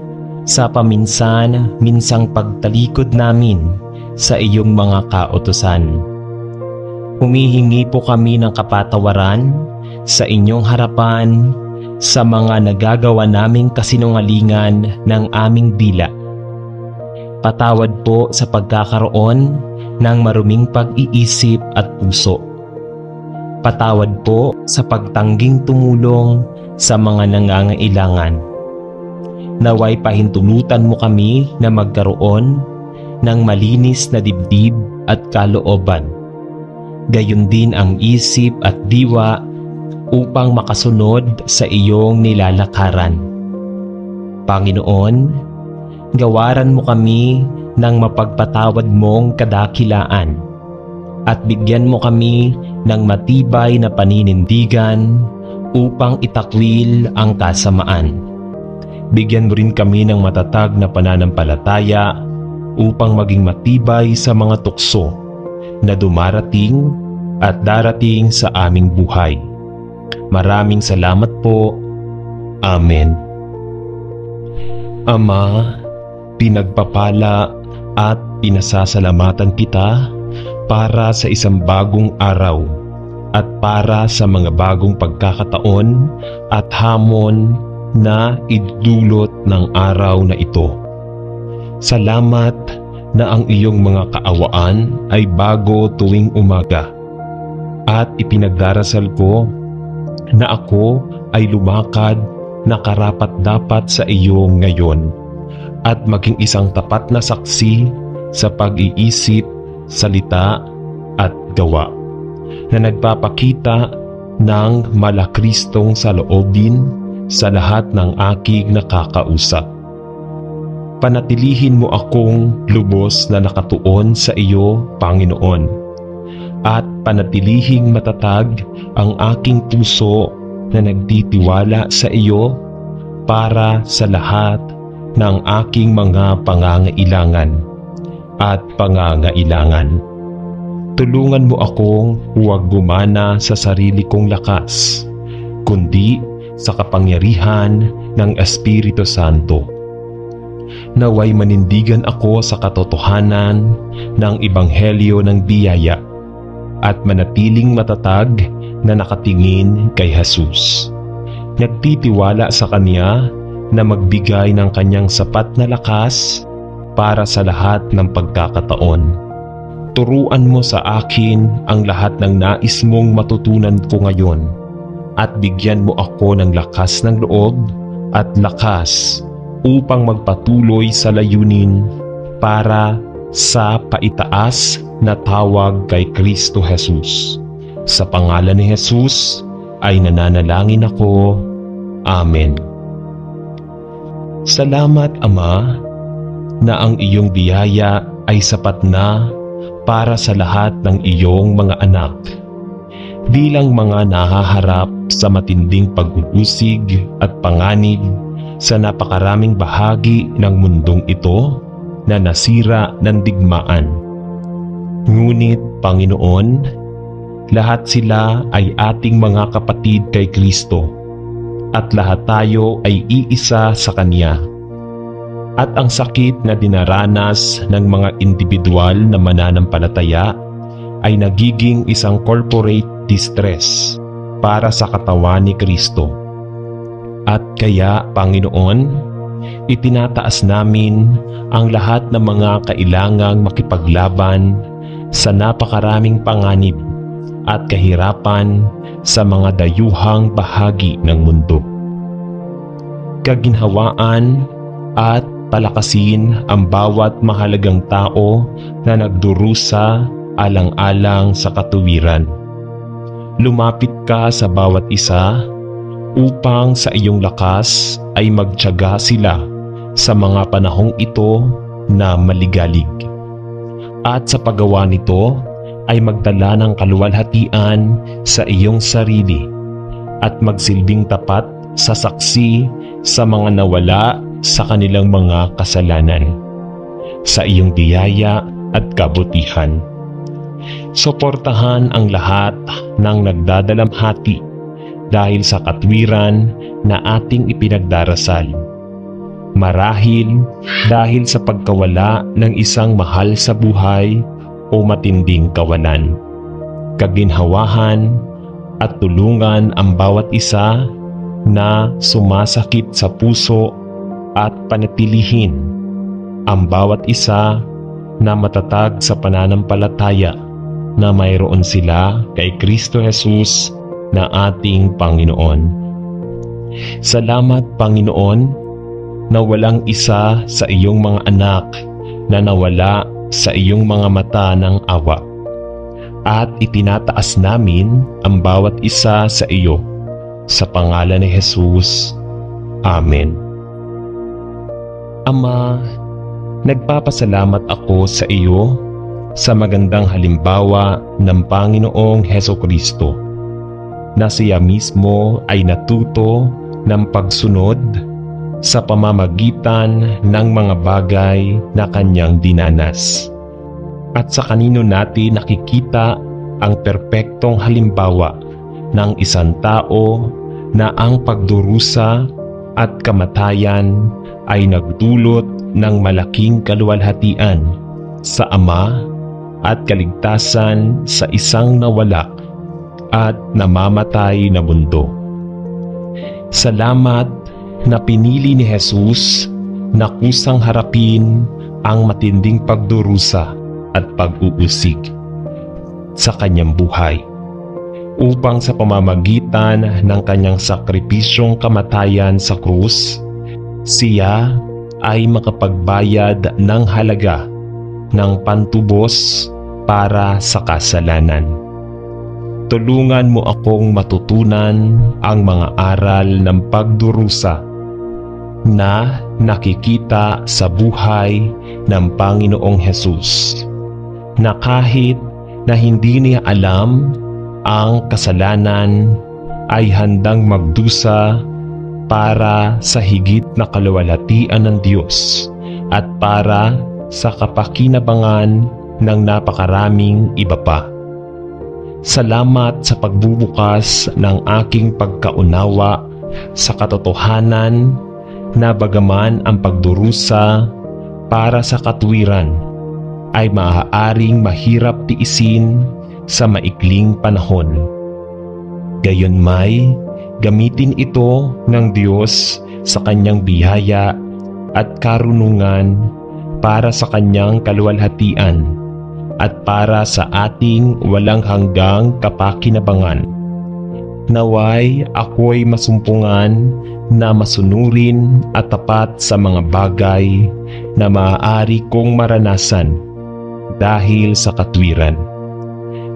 [SPEAKER 2] sa paminsan-minsang pagtalikod namin sa iyong mga kautusan. Humihingi po kami ng kapatawaran sa inyong harapan sa mga nagagawa naming kasinungalingan ng aming dila. Patawad po sa pagkakaroon ng maruming pag-iisip at puso. Patawad po sa pagtangging tumulong sa mga nangangailangan. naway pahintulutan mo kami na magkaroon ng malinis na dibdib at kalooban, gayon din ang isip at diwa upang makasunod sa iyong nilalakaran. Panginoon, gawaran mo kami ng mapagpatawad mong kadakilaan at bigyan mo kami ng matibay na paninindigan upang itakwil ang kasamaan. Bigyan mo rin kami ng matatag na pananampalataya upang maging matibay sa mga tukso na dumarating at darating sa aming buhay. Maraming salamat po. Amen. Ama, pinagpapala at pinasasalamatan kita para sa isang bagong araw at para sa mga bagong pagkakataon at hamon na idulot ng araw na ito. Salamat na ang iyong mga kaawaan ay bago tuwing umaga at ipinagdarasal ko na ako ay lumakad na karapat-dapat sa iyo ngayon at maging isang tapat na saksi sa pag-iisip, salita at gawa na nagpapakita ng malakristong saloobin sa lahat ng aking nakakausap. Panatilihin mo akong lubos na nakatuon sa iyo, Panginoon, at panatilihing matatag ang aking puso na nagtitiwala sa iyo para sa lahat ng aking mga pangangailangan at pangangailangan. Tulungan mo akong huwag gumana sa sarili kong lakas, kundi sa kapangyarihan ng Espiritu Santo. Naway manindigan ako sa katotohanan ng Ebanghelyo ng biyaya at manatiling matatag na nakatingin kay Jesus. Nagtitiwala sa Kanya na magbigay ng Kanyang sapat na lakas para sa lahat ng pagkakataon. Turuan mo sa akin ang lahat ng nais mong matutunan ko ngayon at bigyan mo ako ng lakas ng loob at lakas upang magpatuloy sa layunin para sa paitaas na tawag kay Kristo Jesus. Sa pangalan ni Jesus ay nananalangin ako. Amen. Salamat, Ama, na ang iyong biyaya ay sapat na para sa lahat ng iyong mga anak. Bilang mga nahaharap sa matinding pag-uusig at panganib sa napakaraming bahagi ng mundong ito na nasira ng digmaan. Ngunit, Panginoon, lahat sila ay ating mga kapatid kay Kristo at lahat tayo ay iisa sa Kanya. At ang sakit na dinaranas ng mga individual na mananampalataya ay nagiging isang corporate distress para sa katawan ni Kristo. At kaya, Panginoon, itinataas namin ang lahat ng mga kailangang makipaglaban sa napakaraming panganib at kahirapan sa mga dayuhang bahagi ng mundo. Kaginhawaan at palakasin ang bawat mahalagang tao na nagdurusa alang-alang sa katuwiran. Lumapit ka sa bawat isa upang sa iyong lakas ay magtiyaga sila sa mga panahong ito na maligalig. At sa paggawa nito ay magdala ng kaluwalhatian sa iyong sarili at magsilbing tapat sa saksi sa mga nawala sa kanilang mga kasalanan, sa iyong biyaya at kabutihan. Suportahan ang lahat ng nagdadalamhati dahil sa katwiran na ating ipinagdarasal. Marahil dahil sa pagkawala ng isang mahal sa buhay o matinding kawalan. Kaginhawahan at tulungan ang bawat isa na sumasakit sa puso at panatilihin ang bawat isa na matatag sa pananampalataya na mayroon sila kay Kristo Jesus na ating Panginoon. Salamat, Panginoon, na walang isa sa iyong mga anak na nawala sa iyong mga mata ng awa. At itinataas namin ang bawat isa sa iyo sa pangalan ni Jesus. Amen. Ama, nagpapasalamat ako sa iyo sa magandang halimbawa ng Panginoong Hesukristo na siya mismo ay natuto ng pagsunod sa pamamagitan ng mga bagay na kanyang dinanas. At sa kanino natin nakikita ang perpektong halimbawa ng isang tao na ang pagdurusa at kamatayan ay nagdulot ng malaking kaluwalhatian sa Ama at kaligtasan sa isang nawala at namamatay na mundo. Salamat na pinili ni Jesus na kusang harapin ang matinding pagdurusa at pag-uusig sa kanyang buhay upang sa pamamagitan ng kanyang sakripisyong kamatayan sa krus, siya ay makapagbayad ng halaga ng pantubos para sa kasalanan. Tulungan mo akong matutunan ang mga aral ng pagdurusa na nakikita sa buhay ng Panginoong Jesus, na kahit na hindi niya alam ang kasalanan ay handang magdusa para sa higit na kaluwalhatian ng Diyos at para sa kapakinabangan ng napakaraming iba pa. Salamat sa pagbubukas ng aking pagkaunawa sa katotohanan na bagaman ang pagdurusa para sa katwiran ay maaaring mahirap tiisin sa maikling panahon. Gayunmay, gamitin ito ng Diyos sa kanyang biyaya at karunungan para sa kanyang kaluwalhatian at para sa ating walang hanggang kapakinabangan. Naway ako'y masumpungan na masunurin at tapat sa mga bagay na maaari kong maranasan dahil sa katwiran.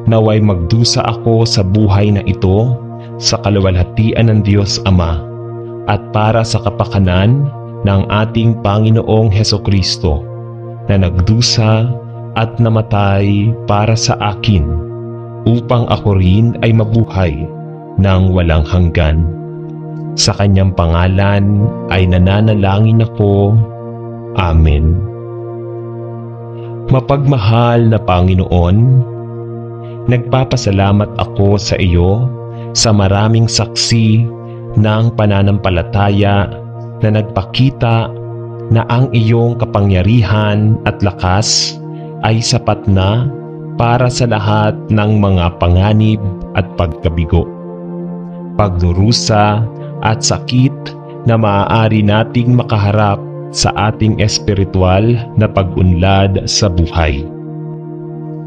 [SPEAKER 2] Naway magdusa ako sa buhay na ito sa kaluwalhatian ng Diyos Ama at para sa kapakanan ng ating Panginoong Hesukristo na nagdusa at namatay para sa akin upang ako rin ay mabuhay ng walang hanggan. Sa kanyang pangalan ay nananalangin ako. Amen. Mapagmahal na Panginoon, nagpapasalamat ako sa iyo sa maraming saksi ng pananampalataya na nagpakita na ang iyong kapangyarihan at lakas ay sapat na para sa lahat ng mga panganib at pagkabigo, pagdurusa at sakit na maaari nating makaharap sa ating espiritual na pag-unlad sa buhay.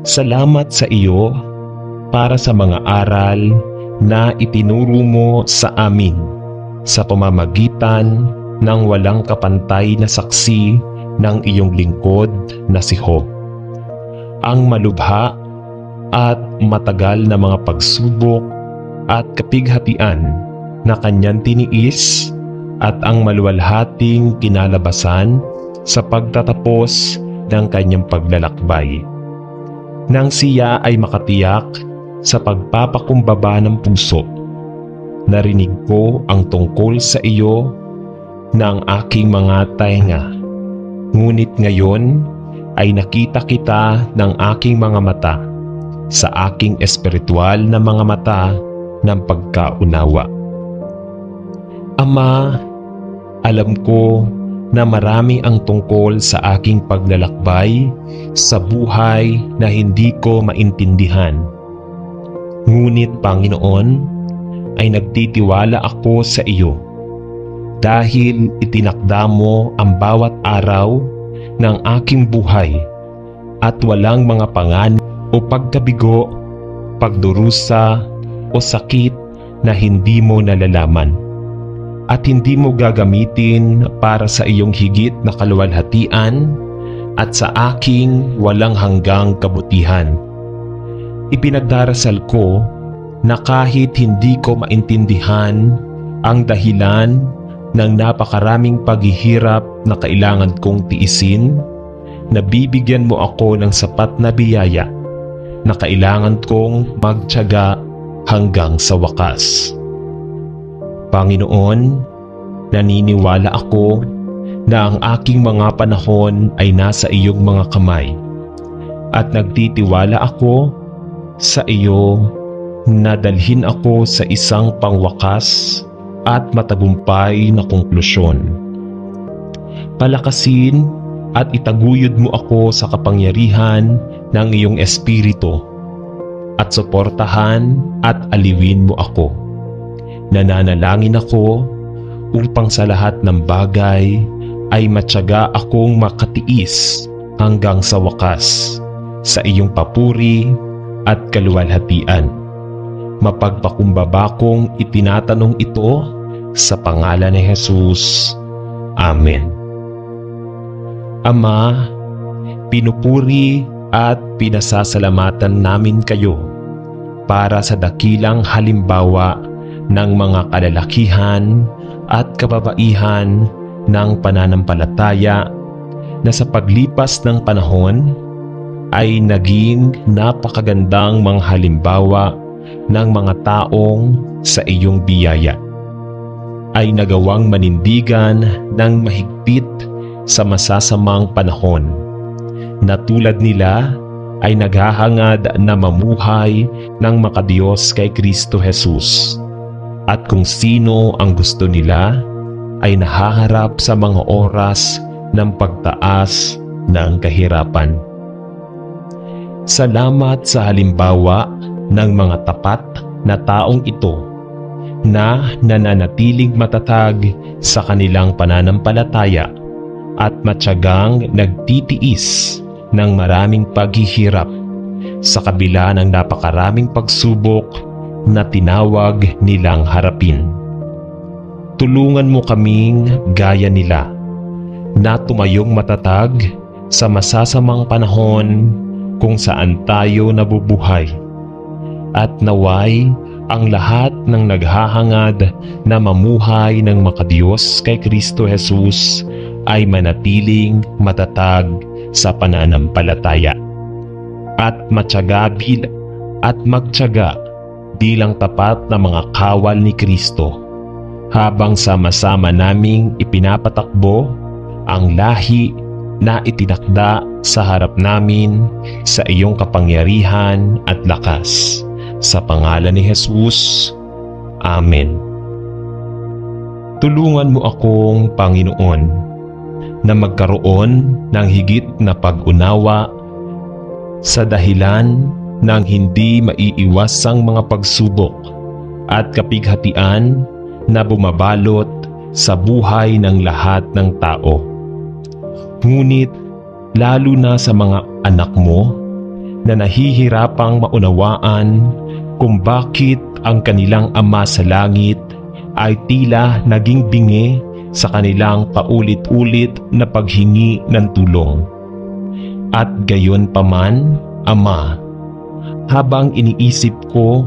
[SPEAKER 2] Salamat sa iyo para sa mga aral na itinuro mo sa amin sa pamamagitan ng walang kapantay na saksi ng iyong lingkod na si Job. Ang malubha at matagal na mga pagsubok at kapighatian na kanyang tiniis at ang maluwalhating kinalabasan sa pagtatapos ng kanyang paglalakbay. Nang siya ay makatiyak sa pagpapakumbaba ng puso, narinig ko ang tungkol sa iyo ng aking mga tainga. Ngunit ngayon ay nakita kita ng aking mga mata sa aking espiritual na mga mata ng pagkaunawa. Ama, alam ko na marami ang tungkol sa aking paglalakbay sa buhay na hindi ko maintindihan. Ngunit Panginoon, ay nagtitiwala ako sa iyo dahil itinakda mo ang bawat araw ng aking buhay at walang mga panganib o pagkabigo, pagdurusa o sakit na hindi mo nalalaman.
[SPEAKER 1] at hindi mo gagamitin para sa iyong higit na kaluwalhatian at sa aking walang hanggang kabutihan. Ipinagdarasal ko na kahit hindi ko maintindihan ang dahilan ng napakaraming paghihirap na kailangan kong tiisin, nabibigyan mo ako ng sapat na biyaya na kailangan kong magtiyaga hanggang sa wakas. Panginoon, naniniwala ako na ang aking mga panahon ay nasa iyong mga kamay at nagtitiwala ako sa iyo na dalhin ako sa isang pangwakas at matagumpay na konklusyon. Palakasin at itaguyod mo ako sa kapangyarihan ng iyong Espiritu at suportahan at aliwin mo ako. Nananalangin ako upang sa lahat ng bagay ay matyaga akong makatiis hanggang sa wakas sa iyong papuri at kaluwalhatian. Mapagpakumbaba kong itinatanong ito sa pangalan ni Jesus. Amen. Ama, pinupuri at pinasasalamatan namin kayo para sa dakilang halimbawa ng mga kalalakihan at kababaihan ng pananampalataya na sa paglipas ng panahon ay naging napakagandang mga halimbawa ng mga taong sa iyong biyaya. Ay nagawang manindigan ng mahigpit sa masasamang panahon, na tulad nila ay naghahangad na mamuhay ng makadiyos kay Kristo Jesus. At kung sino ang gusto nila ay nahaharap sa mga oras ng pagtaas ng kahirapan. Salamat sa halimbawa ng mga tapat na taong ito na nananatiling matatag sa kanilang pananampalataya at matyagang nagtitiis ng maraming paghihirap sa kabila ng napakaraming pagsubok na tinawag nilang harapin. Tulungan mo kaming gaya nila na tumayong matatag sa masasamang panahon kung saan tayo nabubuhay, at naway ang lahat ng naghahangad na mamuhay ng makadiyos kay Kristo Jesus ay manatiling matatag sa pananampalataya at magtiyaga bilang tapat na mga kawal ni Kristo habang sama-sama naming ipinapatakbo ang lahi na itinakda sa harap namin sa iyong kapangyarihan at lakas. Sa pangalan ni Jesus. Amen. Tulungan mo akong Panginoon na magkaroon ng higit na pag-unawa sa dahilan ng hindi maiiwasang mga pagsubok at kapighatian na bumabalot sa buhay ng lahat ng tao. Ngunit lalo na sa mga anak mo na nahihirapang maunawaan kung bakit ang kanilang Ama sa langit ay tila naging bingi sa kanilang paulit-ulit na paghingi ng tulong. At gayon paman, Ama, habang iniisip ko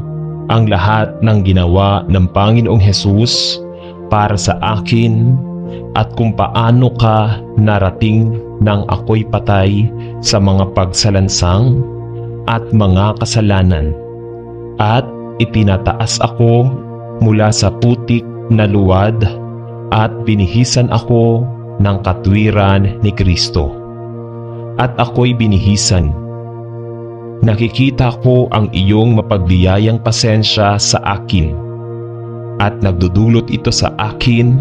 [SPEAKER 1] ang lahat ng ginawa ng Panginoong Hesus para sa akin at kung paano ka narating nang ako'y patay sa mga pagsalansang at mga kasalanan, at itinataas ako mula sa putik na luwad at binihisan ako ng katwiran ni Kristo. At ako'y binihisan. Nakikita ko ang iyong mapagbiyayang pasensya sa akin, at nagdudulot ito sa akin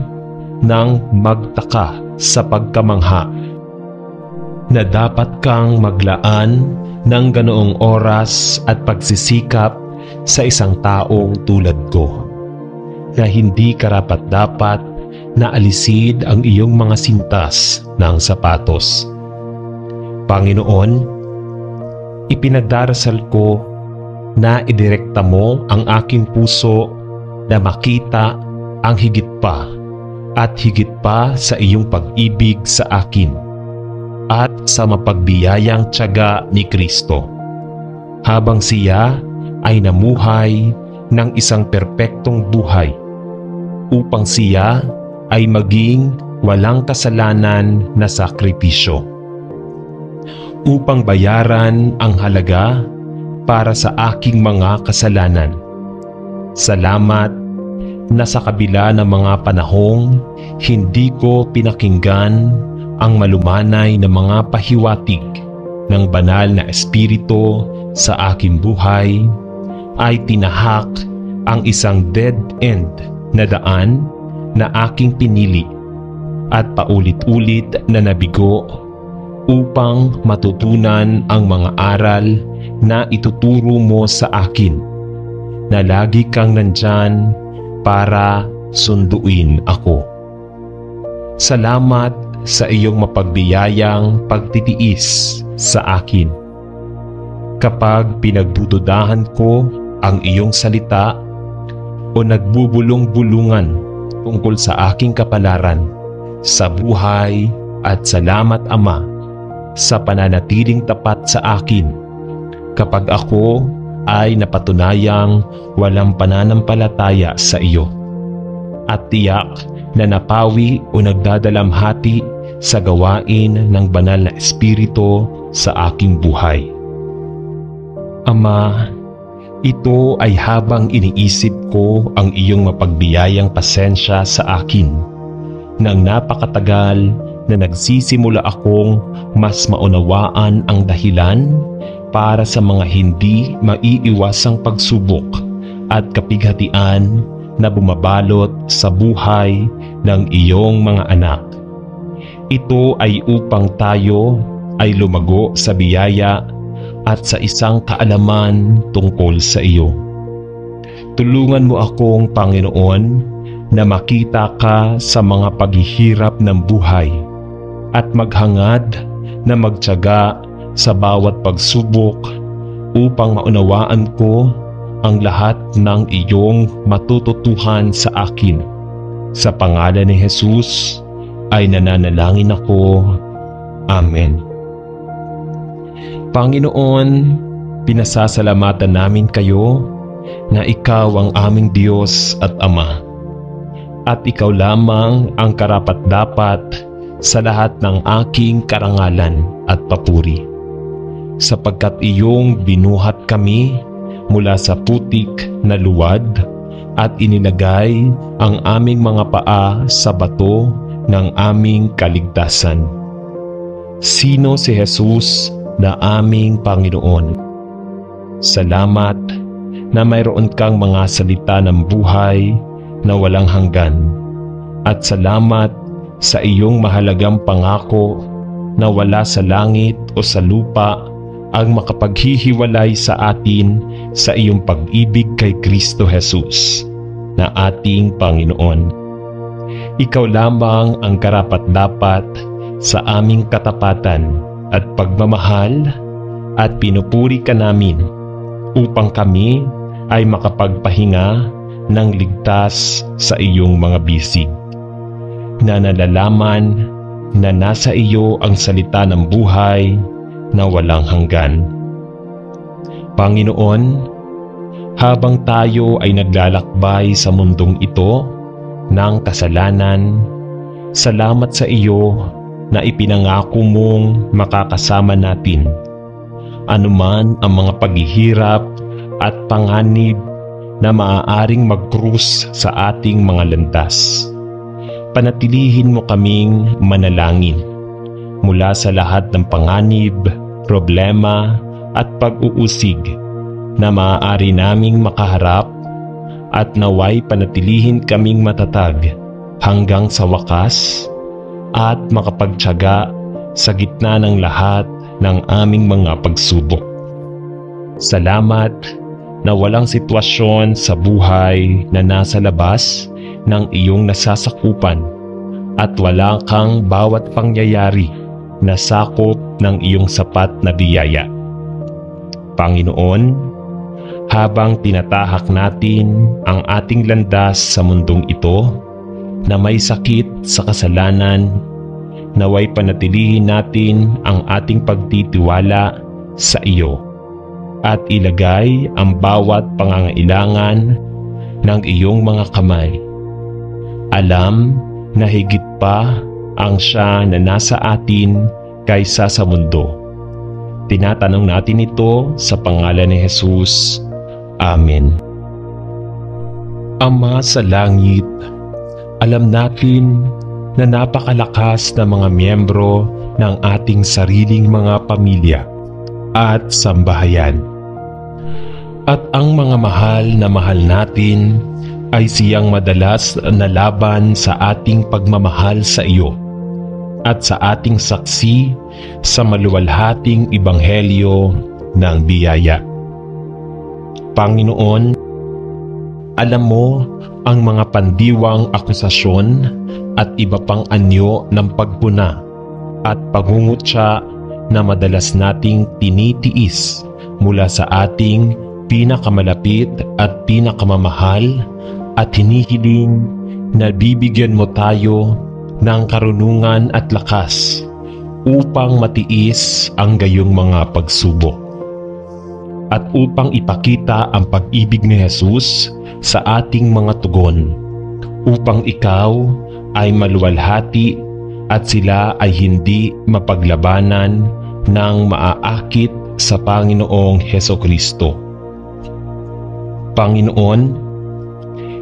[SPEAKER 1] ng magtaka sa pagkamangha na dapat kang maglaan ng ganoong oras at pagsisikap sa isang taong tulad ko na hindi karapat-dapat na alisid ang iyong mga sintas ng sapatos. Panginoon, ipinagdarasal ko na idirekta mo ang aking puso na makita ang higit pa at higit pa sa iyong pag-ibig sa akin at sa mapagbiyayang tiyaga ni Kristo. Habang siya ay namuhay ng isang perpektong buhay upang siya ay maging walang kasalanan na sakripisyo, upang bayaran ang halaga para sa aking mga kasalanan. Salamat na sa kabila ng mga panahong hindi ko pinakinggan ang malumanay na mga pahiwatig ng banal na Espiritu sa aking buhay, ay tinahak ang isang dead end na daan na aking pinili at paulit-ulit na nabigo upang matutunan ang mga aral na ituturo mo sa akin, na lagi kang nandyan para sunduin ako. Salamat sa iyong mapagbiyayang pagtitiis sa akin. Kapag pinagdududahan ko ang iyong salita o nagbubulong-bulungan tungkol sa aking kapalaran sa buhay, at salamat Ama sa pananatiling tapat sa akin kapag ako ay napatunayang walang pananampalataya sa iyo, at tiyak na napawi o nagdadalamhati sa gawain ng banal na Espiritu sa aking buhay. Ama, ito ay habang iniisip ko ang iyong mapagbiyayang pasensya sa akin nang napakatagal na nagsisimula akong mas maunawaan ang dahilan para sa mga hindi maiiwasang pagsubok at kapighatian na bumabalot sa buhay ng iyong mga anak. Ito ay upang tayo ay lumago sa biyaya at sa isang kaalaman tungkol sa iyo. Tulungan mo akong Panginoon na makita ka sa mga paghihirap ng buhay at maghangad na magtiyaga sa bawat pagsubok upang maunawaan ko ang lahat ng iyong matututuhan sa akin. Sa pangalan ni Jesus ay nananalangin ako. Amen. Panginoon, pinasasalamatan namin kayo na ikaw ang aming Diyos at Ama, at ikaw lamang ang karapat-dapat sa lahat ng aking karangalan at papuri, sapagkat iyong binuhat kami mula sa putik na luwad at inilagay ang aming mga paa sa bato ng aming kaligtasan. Sino si Jesus na aming Panginoon? Salamat na mayroon kang mga salita ng buhay na walang hanggan, at salamat sa iyong mahalagang pangako na wala sa langit o sa lupa ang makapaghihiwalay sa atin sa iyong pag-ibig kay Kristo Jesus na ating Panginoon. Ikaw lamang ang karapat-dapat sa aming katapatan at pagmamahal, at pinupuri ka namin upang kami ay makapagpahinga ng ligtas sa iyong mga bisig, na nalalaman na nasa iyo ang salita ng buhay na walang hanggan. Panginoon, habang tayo ay naglalakbay sa mundong ito ng kasalanan, salamat sa iyo na ipinangako mong makakasama natin anuman ang mga paghihirap at panganib na maaaring magkrus sa ating mga landas. Panatilihin mo kaming manalangin mula sa lahat ng panganib, problema at pag-uusig na maaari naming makaharap, at naway panatilihin kaming matatag hanggang sa wakas at makapagtiyaga sa gitna ng lahat ng aming mga pagsubok. Salamat na walang sitwasyon sa buhay na nasa labas ng iyong nasasakupan, at wala kang bawat pangyayari na sakop ng iyong sapat na biyaya. Panginoon, habang tinatahak natin ang ating landas sa mundong ito,
[SPEAKER 2] na may sakit sa kasalanan, naway panatilihin natin ang ating pagtitiwala sa iyo at ilagay ang bawat pangangailangan ng iyong mga kamay. Alam na higit pa ang siya na nasa atin kaysa sa mundo. Tinatanong natin ito sa pangalan ni Jesus. Amen. Ama sa langit, alam natin na napakalakas na mga miyembro ng ating sariling mga pamilya at sambahayan. At ang mga mahal natin ay siyang madalas na laban sa ating pagmamahal sa iyo at sa ating saksi sa maluwalhating ebanghelyo ng biyaya. Panginoon, alam mo ang mga pandiwang akusasyon at iba pang anyo ng pagpuna at pangungutya na madalas nating tinitiis mula sa ating pinakamalapit at pinakamamahal, at hinihiling na bibigyan mo tayo ng karunungan at lakas upang matiis ang gayong mga pagsubok at upang ipakita ang pag-ibig ni Jesus sa ating mga tugon, upang ikaw ay maluwalhati at sila ay hindi mapaglabanan ng maaakit sa Panginoong Hesukristo. Panginoon,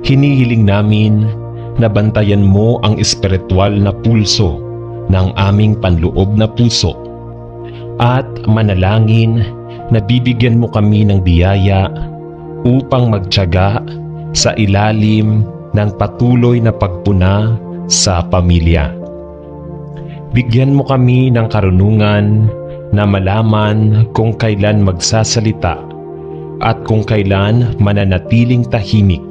[SPEAKER 2] hinihiling namin na bantayan mo ang espiritual na pulso ng aming panloob na puso at manalangin na bibigyan mo kami ng biyaya upang magtiyaga sa ilalim ng patuloy na pagpuna sa pamilya. Bigyan mo kami ng karunungan na malaman kung kailan magsasalita at kung kailan mananatiling tahimik,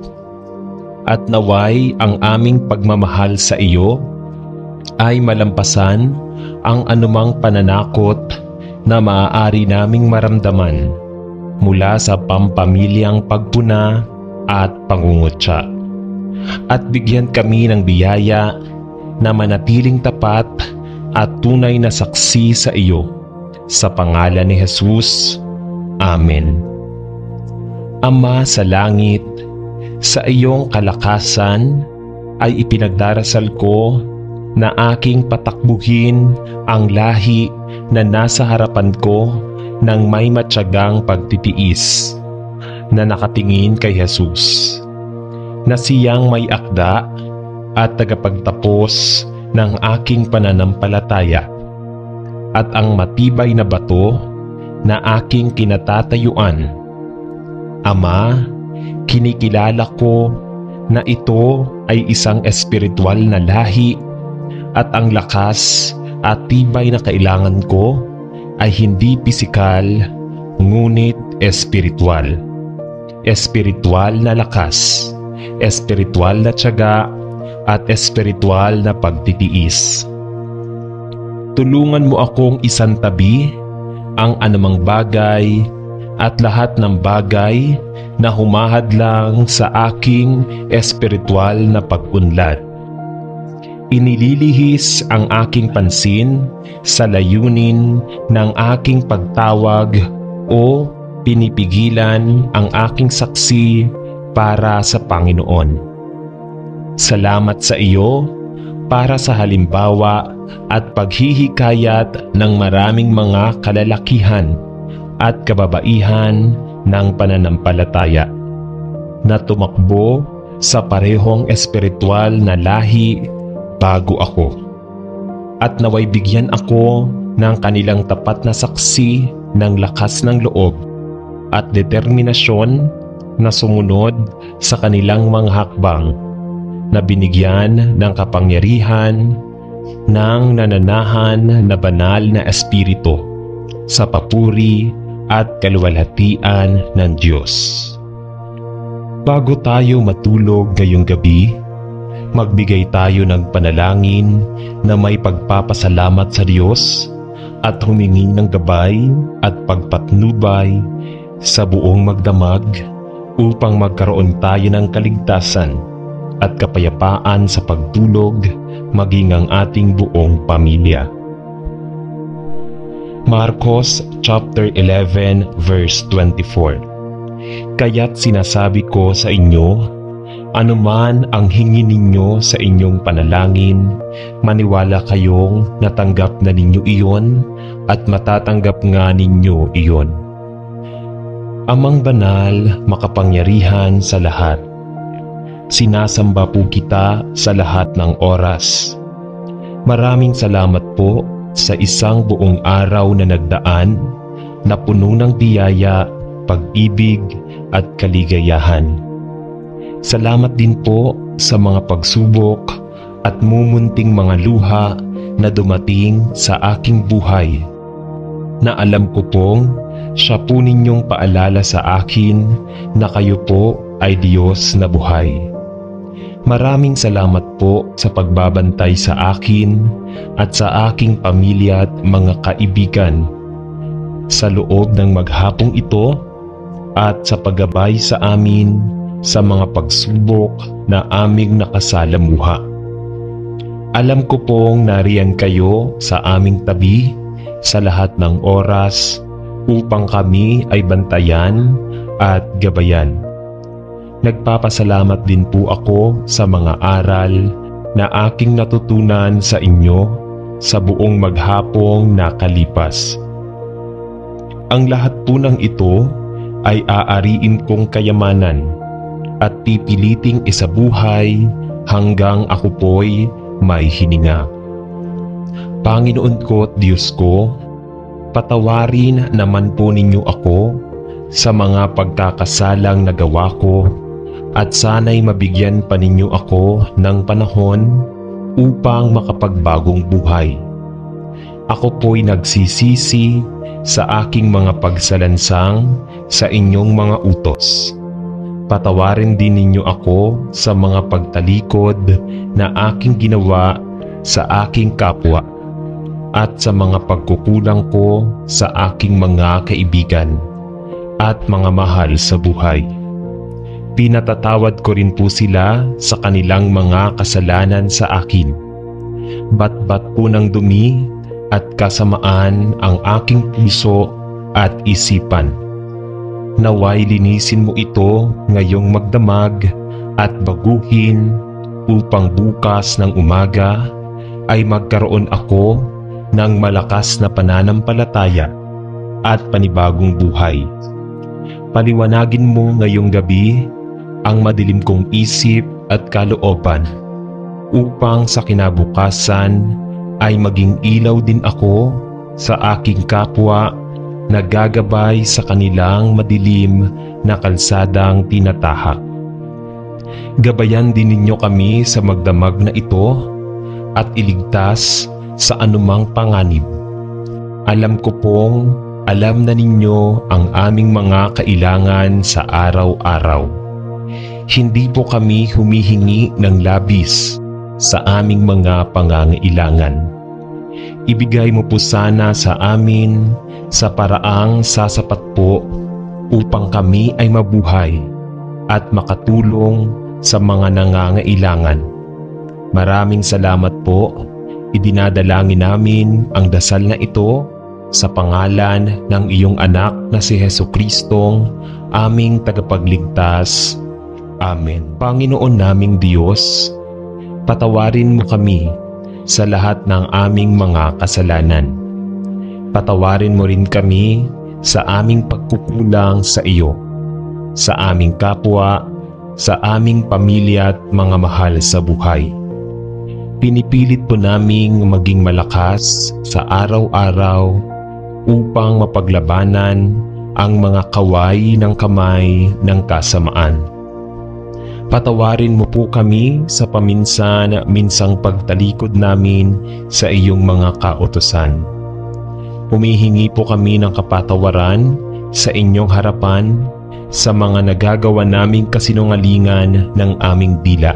[SPEAKER 2] at naway ang aming pagmamahal sa iyo ay malampasan ang anumang pananakot na maaari naming maramdaman mula sa pampamilyang pagpuna at pangungutya. At bigyan kami ng biyaya na manatiling tapat at tunay na saksi sa iyo. Sa pangalan ni Jesus. Amen. Ama sa langit, sa iyong kalakasan ay ipinagdarasal ko na aking patakbuhin ang lahi na nasa harapan ko ng may matyagang pagtitiis na nakatingin kay Jesus, na siyang may akda at tagapagtapos ng aking pananampalataya at ang matibay na bato na aking kinatatayuan. Ama, kinikilala ko na ito ay isang espiritual na lahi at ang lakas at tibay na kailangan ko ay hindi pisikal ngunit espiritual. Espiritual na lakas, espiritual na tiyaga at espiritual na pagtitiis. Tulungan mo akong isantabi ang anumang bagay at lahat ng bagay na humahadlang sa aking espiritual na pag-unlad. Inililihis ang aking pansin sa layunin ng aking pagtawag o pinipigilan ang aking saksi para sa Panginoon. Salamat sa iyo para sa halimbawa at paghihikayat ng maraming mga kalalakihan at kababaihan ng pananampalataya na tumakbo sa parehong espiritual na lahi bago ako, at naway bigyan ako ng kanilang tapat na saksi ng lakas ng loob at determinasyon na sumunod sa kanilang mga hakbang na binigyan ng kapangyarihan ng nananahan na banal na espiritu sa papuri at kaluwalhatian ng Diyos. Bago tayo matulog ngayong gabi, magbigay tayo ng panalangin na may pagpapasalamat sa Diyos at humingi ng gabay at pagpatnubay sa buong magdamag upang magkaroon tayo ng kaligtasan
[SPEAKER 1] at kapayapaan sa pagtulog, maging ang ating buong pamilya. Marcos chapter 11 verse 24. Kaya't sinasabi ko sa inyo, anuman ang hingin ninyo sa inyong panalangin, maniwala kayong natanggap na ninyo iyon at matatanggap nga ninyo iyon. Amang banal, makapangyarihan sa lahat, sinasamba po kita sa lahat ng oras. Maraming salamat po sa isang buong araw na nagdaan na puno ng biyaya, pag-ibig at kaligayahan. Salamat din po sa mga pagsubok at mumunting mga luha na dumating sa aking buhay, na alam ko pong siya po ninyong paalala sa akin na kayo po ay Diyos na buhay. Maraming salamat po sa pagbabantay sa akin at sa aking pamilya at mga kaibigan sa loob ng maghapong ito at sa paggabay sa amin sa mga pagsubok na aming nakasalamuha. Alam ko pong nariyan kayo sa aming tabi sa lahat ng oras upang kami ay bantayan at gabayan. Nagpapasalamat din po ako sa mga aral na aking natutunan sa inyo sa buong maghapong nakalipas. Ang lahat po ng ito ay aariin kong kayamanan at pipiliting isabuhay hanggang ako po'y may hininga. Panginoon ko at Diyos ko, patawarin naman po ninyo ako sa mga pagkakasalang nagawa ko at sana'y mabigyan pa ninyo ako ng panahon upang makapagbagong buhay. Ako po'y nagsisisi sa aking mga pagsalansang sa inyong mga utos. Patawarin din ninyo ako sa mga pagtalikod na aking ginawa sa aking kapwa at sa mga pagkukulang ko sa aking mga kaibigan at mga mahal sa buhay. Pinatatawad ko rin po sila sa kanilang mga kasalanan sa akin. Bat-bat po ng dumi at kasamaan ang aking puso at isipan. Naway linisin mo ito ngayong magdamag at baguhin upang bukas ng umaga ay magkaroon ako ng malakas na pananampalataya at panibagong buhay. Paliwanagin mo ngayong gabi ang madilim kong isip at kalooban upang sa kinabukasan ay maging ilaw din ako sa aking kapwa na gagabay sa kanilang madilim na kalsadang tinatahak. Gabayan din ninyo kami sa magdamag na ito at iligtas sa anumang panganib. Alam ko pong alam na ninyo ang aming mga kailangan sa araw-araw. Hindi po kami humihingi ng labis sa aming mga pangangailangan. Ibigay mo po sana sa amin sa paraang sasapat po upang kami ay mabuhay at makatulong sa mga nangangailangan. Maraming salamat po. Idinadalangin namin ang dasal na ito sa pangalan ng iyong anak na si Jesucristong aming tagapagligtas. Amen. Panginoon naming Diyos, patawarin mo kami sa lahat ng aming mga kasalanan. Patawarin mo rin kami sa aming pagkukulang sa iyo, sa aming kapwa, sa aming pamilya at mga mahal sa buhay. Pinipilit po naming maging malakas sa araw-araw upang mapaglabanan ang mga kaway ng kamay ng kasamaan. Patawarin mo po kami sa paminsan-minsang pagtalikod namin sa iyong mga kautusan. Humihingi po kami ng kapatawaran sa inyong harapan sa mga nagagawa naming kasinungalingan ng aming dila.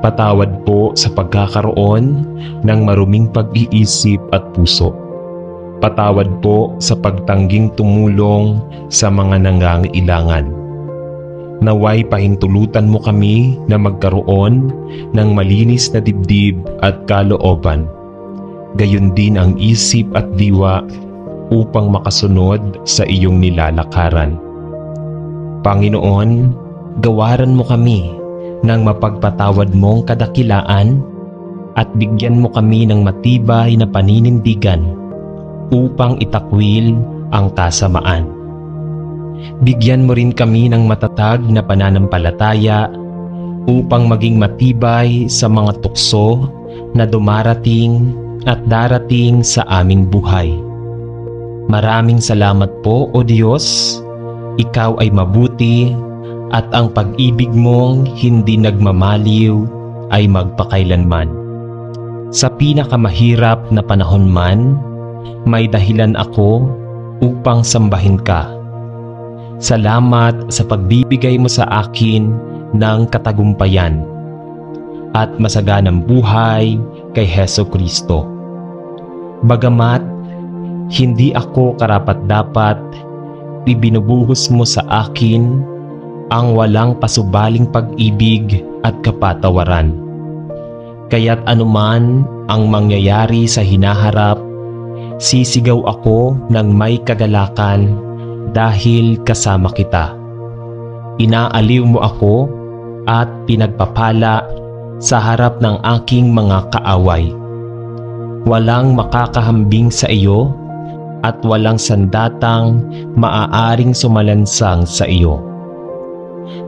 [SPEAKER 1] Patawad po sa pagkakaroon ng maruming pag-iisip at puso. Patawad po sa pagtangging tumulong sa mga nangangailangan. Naway pahintulutan mo kami na magkaroon ng malinis na dibdib at kalooban, gayon din ang isip at diwa upang makasunod sa iyong nilalakaran. Panginoon, gawaran mo kami ng mapagpatawad mong kadakilaan at bigyan mo kami ng matibay na paninindigan upang itakwil ang kasamaan. Bigyan mo rin kami ng matatag na pananampalataya upang maging matibay sa mga tukso na dumarating at darating sa aming buhay. Maraming salamat po, O Diyos. Ikaw ay mabuti at ang pag-ibig mong hindi nagmamaliw ay magpakailanman. Sa pinakamahirap na panahon man, may dahilan ako upang sambahin ka. Salamat sa pagbibigay mo sa akin ng katagumpayan at masaganang buhay kay Hesukristo. Bagamat hindi ako karapat-dapat, ibinubuhos mo sa akin ang walang pasubaling pag-ibig at kapatawaran. Kaya't anuman ang mangyayari sa hinaharap, sisigaw ako ng may kagalakan dahil kasama kita. Inaaliw mo ako at pinagpapala sa harap ng aking mga kaaway. Walang makakahambing sa iyo at walang sandatang maaaring sumalansang sa iyo.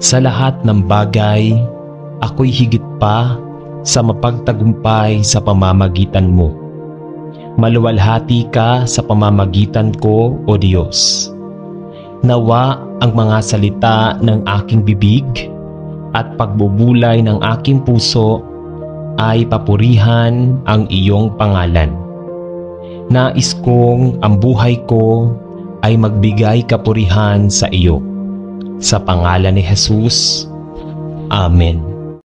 [SPEAKER 1] Sa lahat ng bagay, ako'y higit pa sa mapagtagumpay sa pamamagitan mo. Maluwalhati ka sa pamamagitan ko, O Diyos. Nawa ang mga salita ng aking bibig at pagbubulay ng aking puso ay papurihan ang iyong pangalan. Nais kong ang buhay ko ay magbigay kapurihan sa iyo. Sa pangalan ni Jesus, Amen.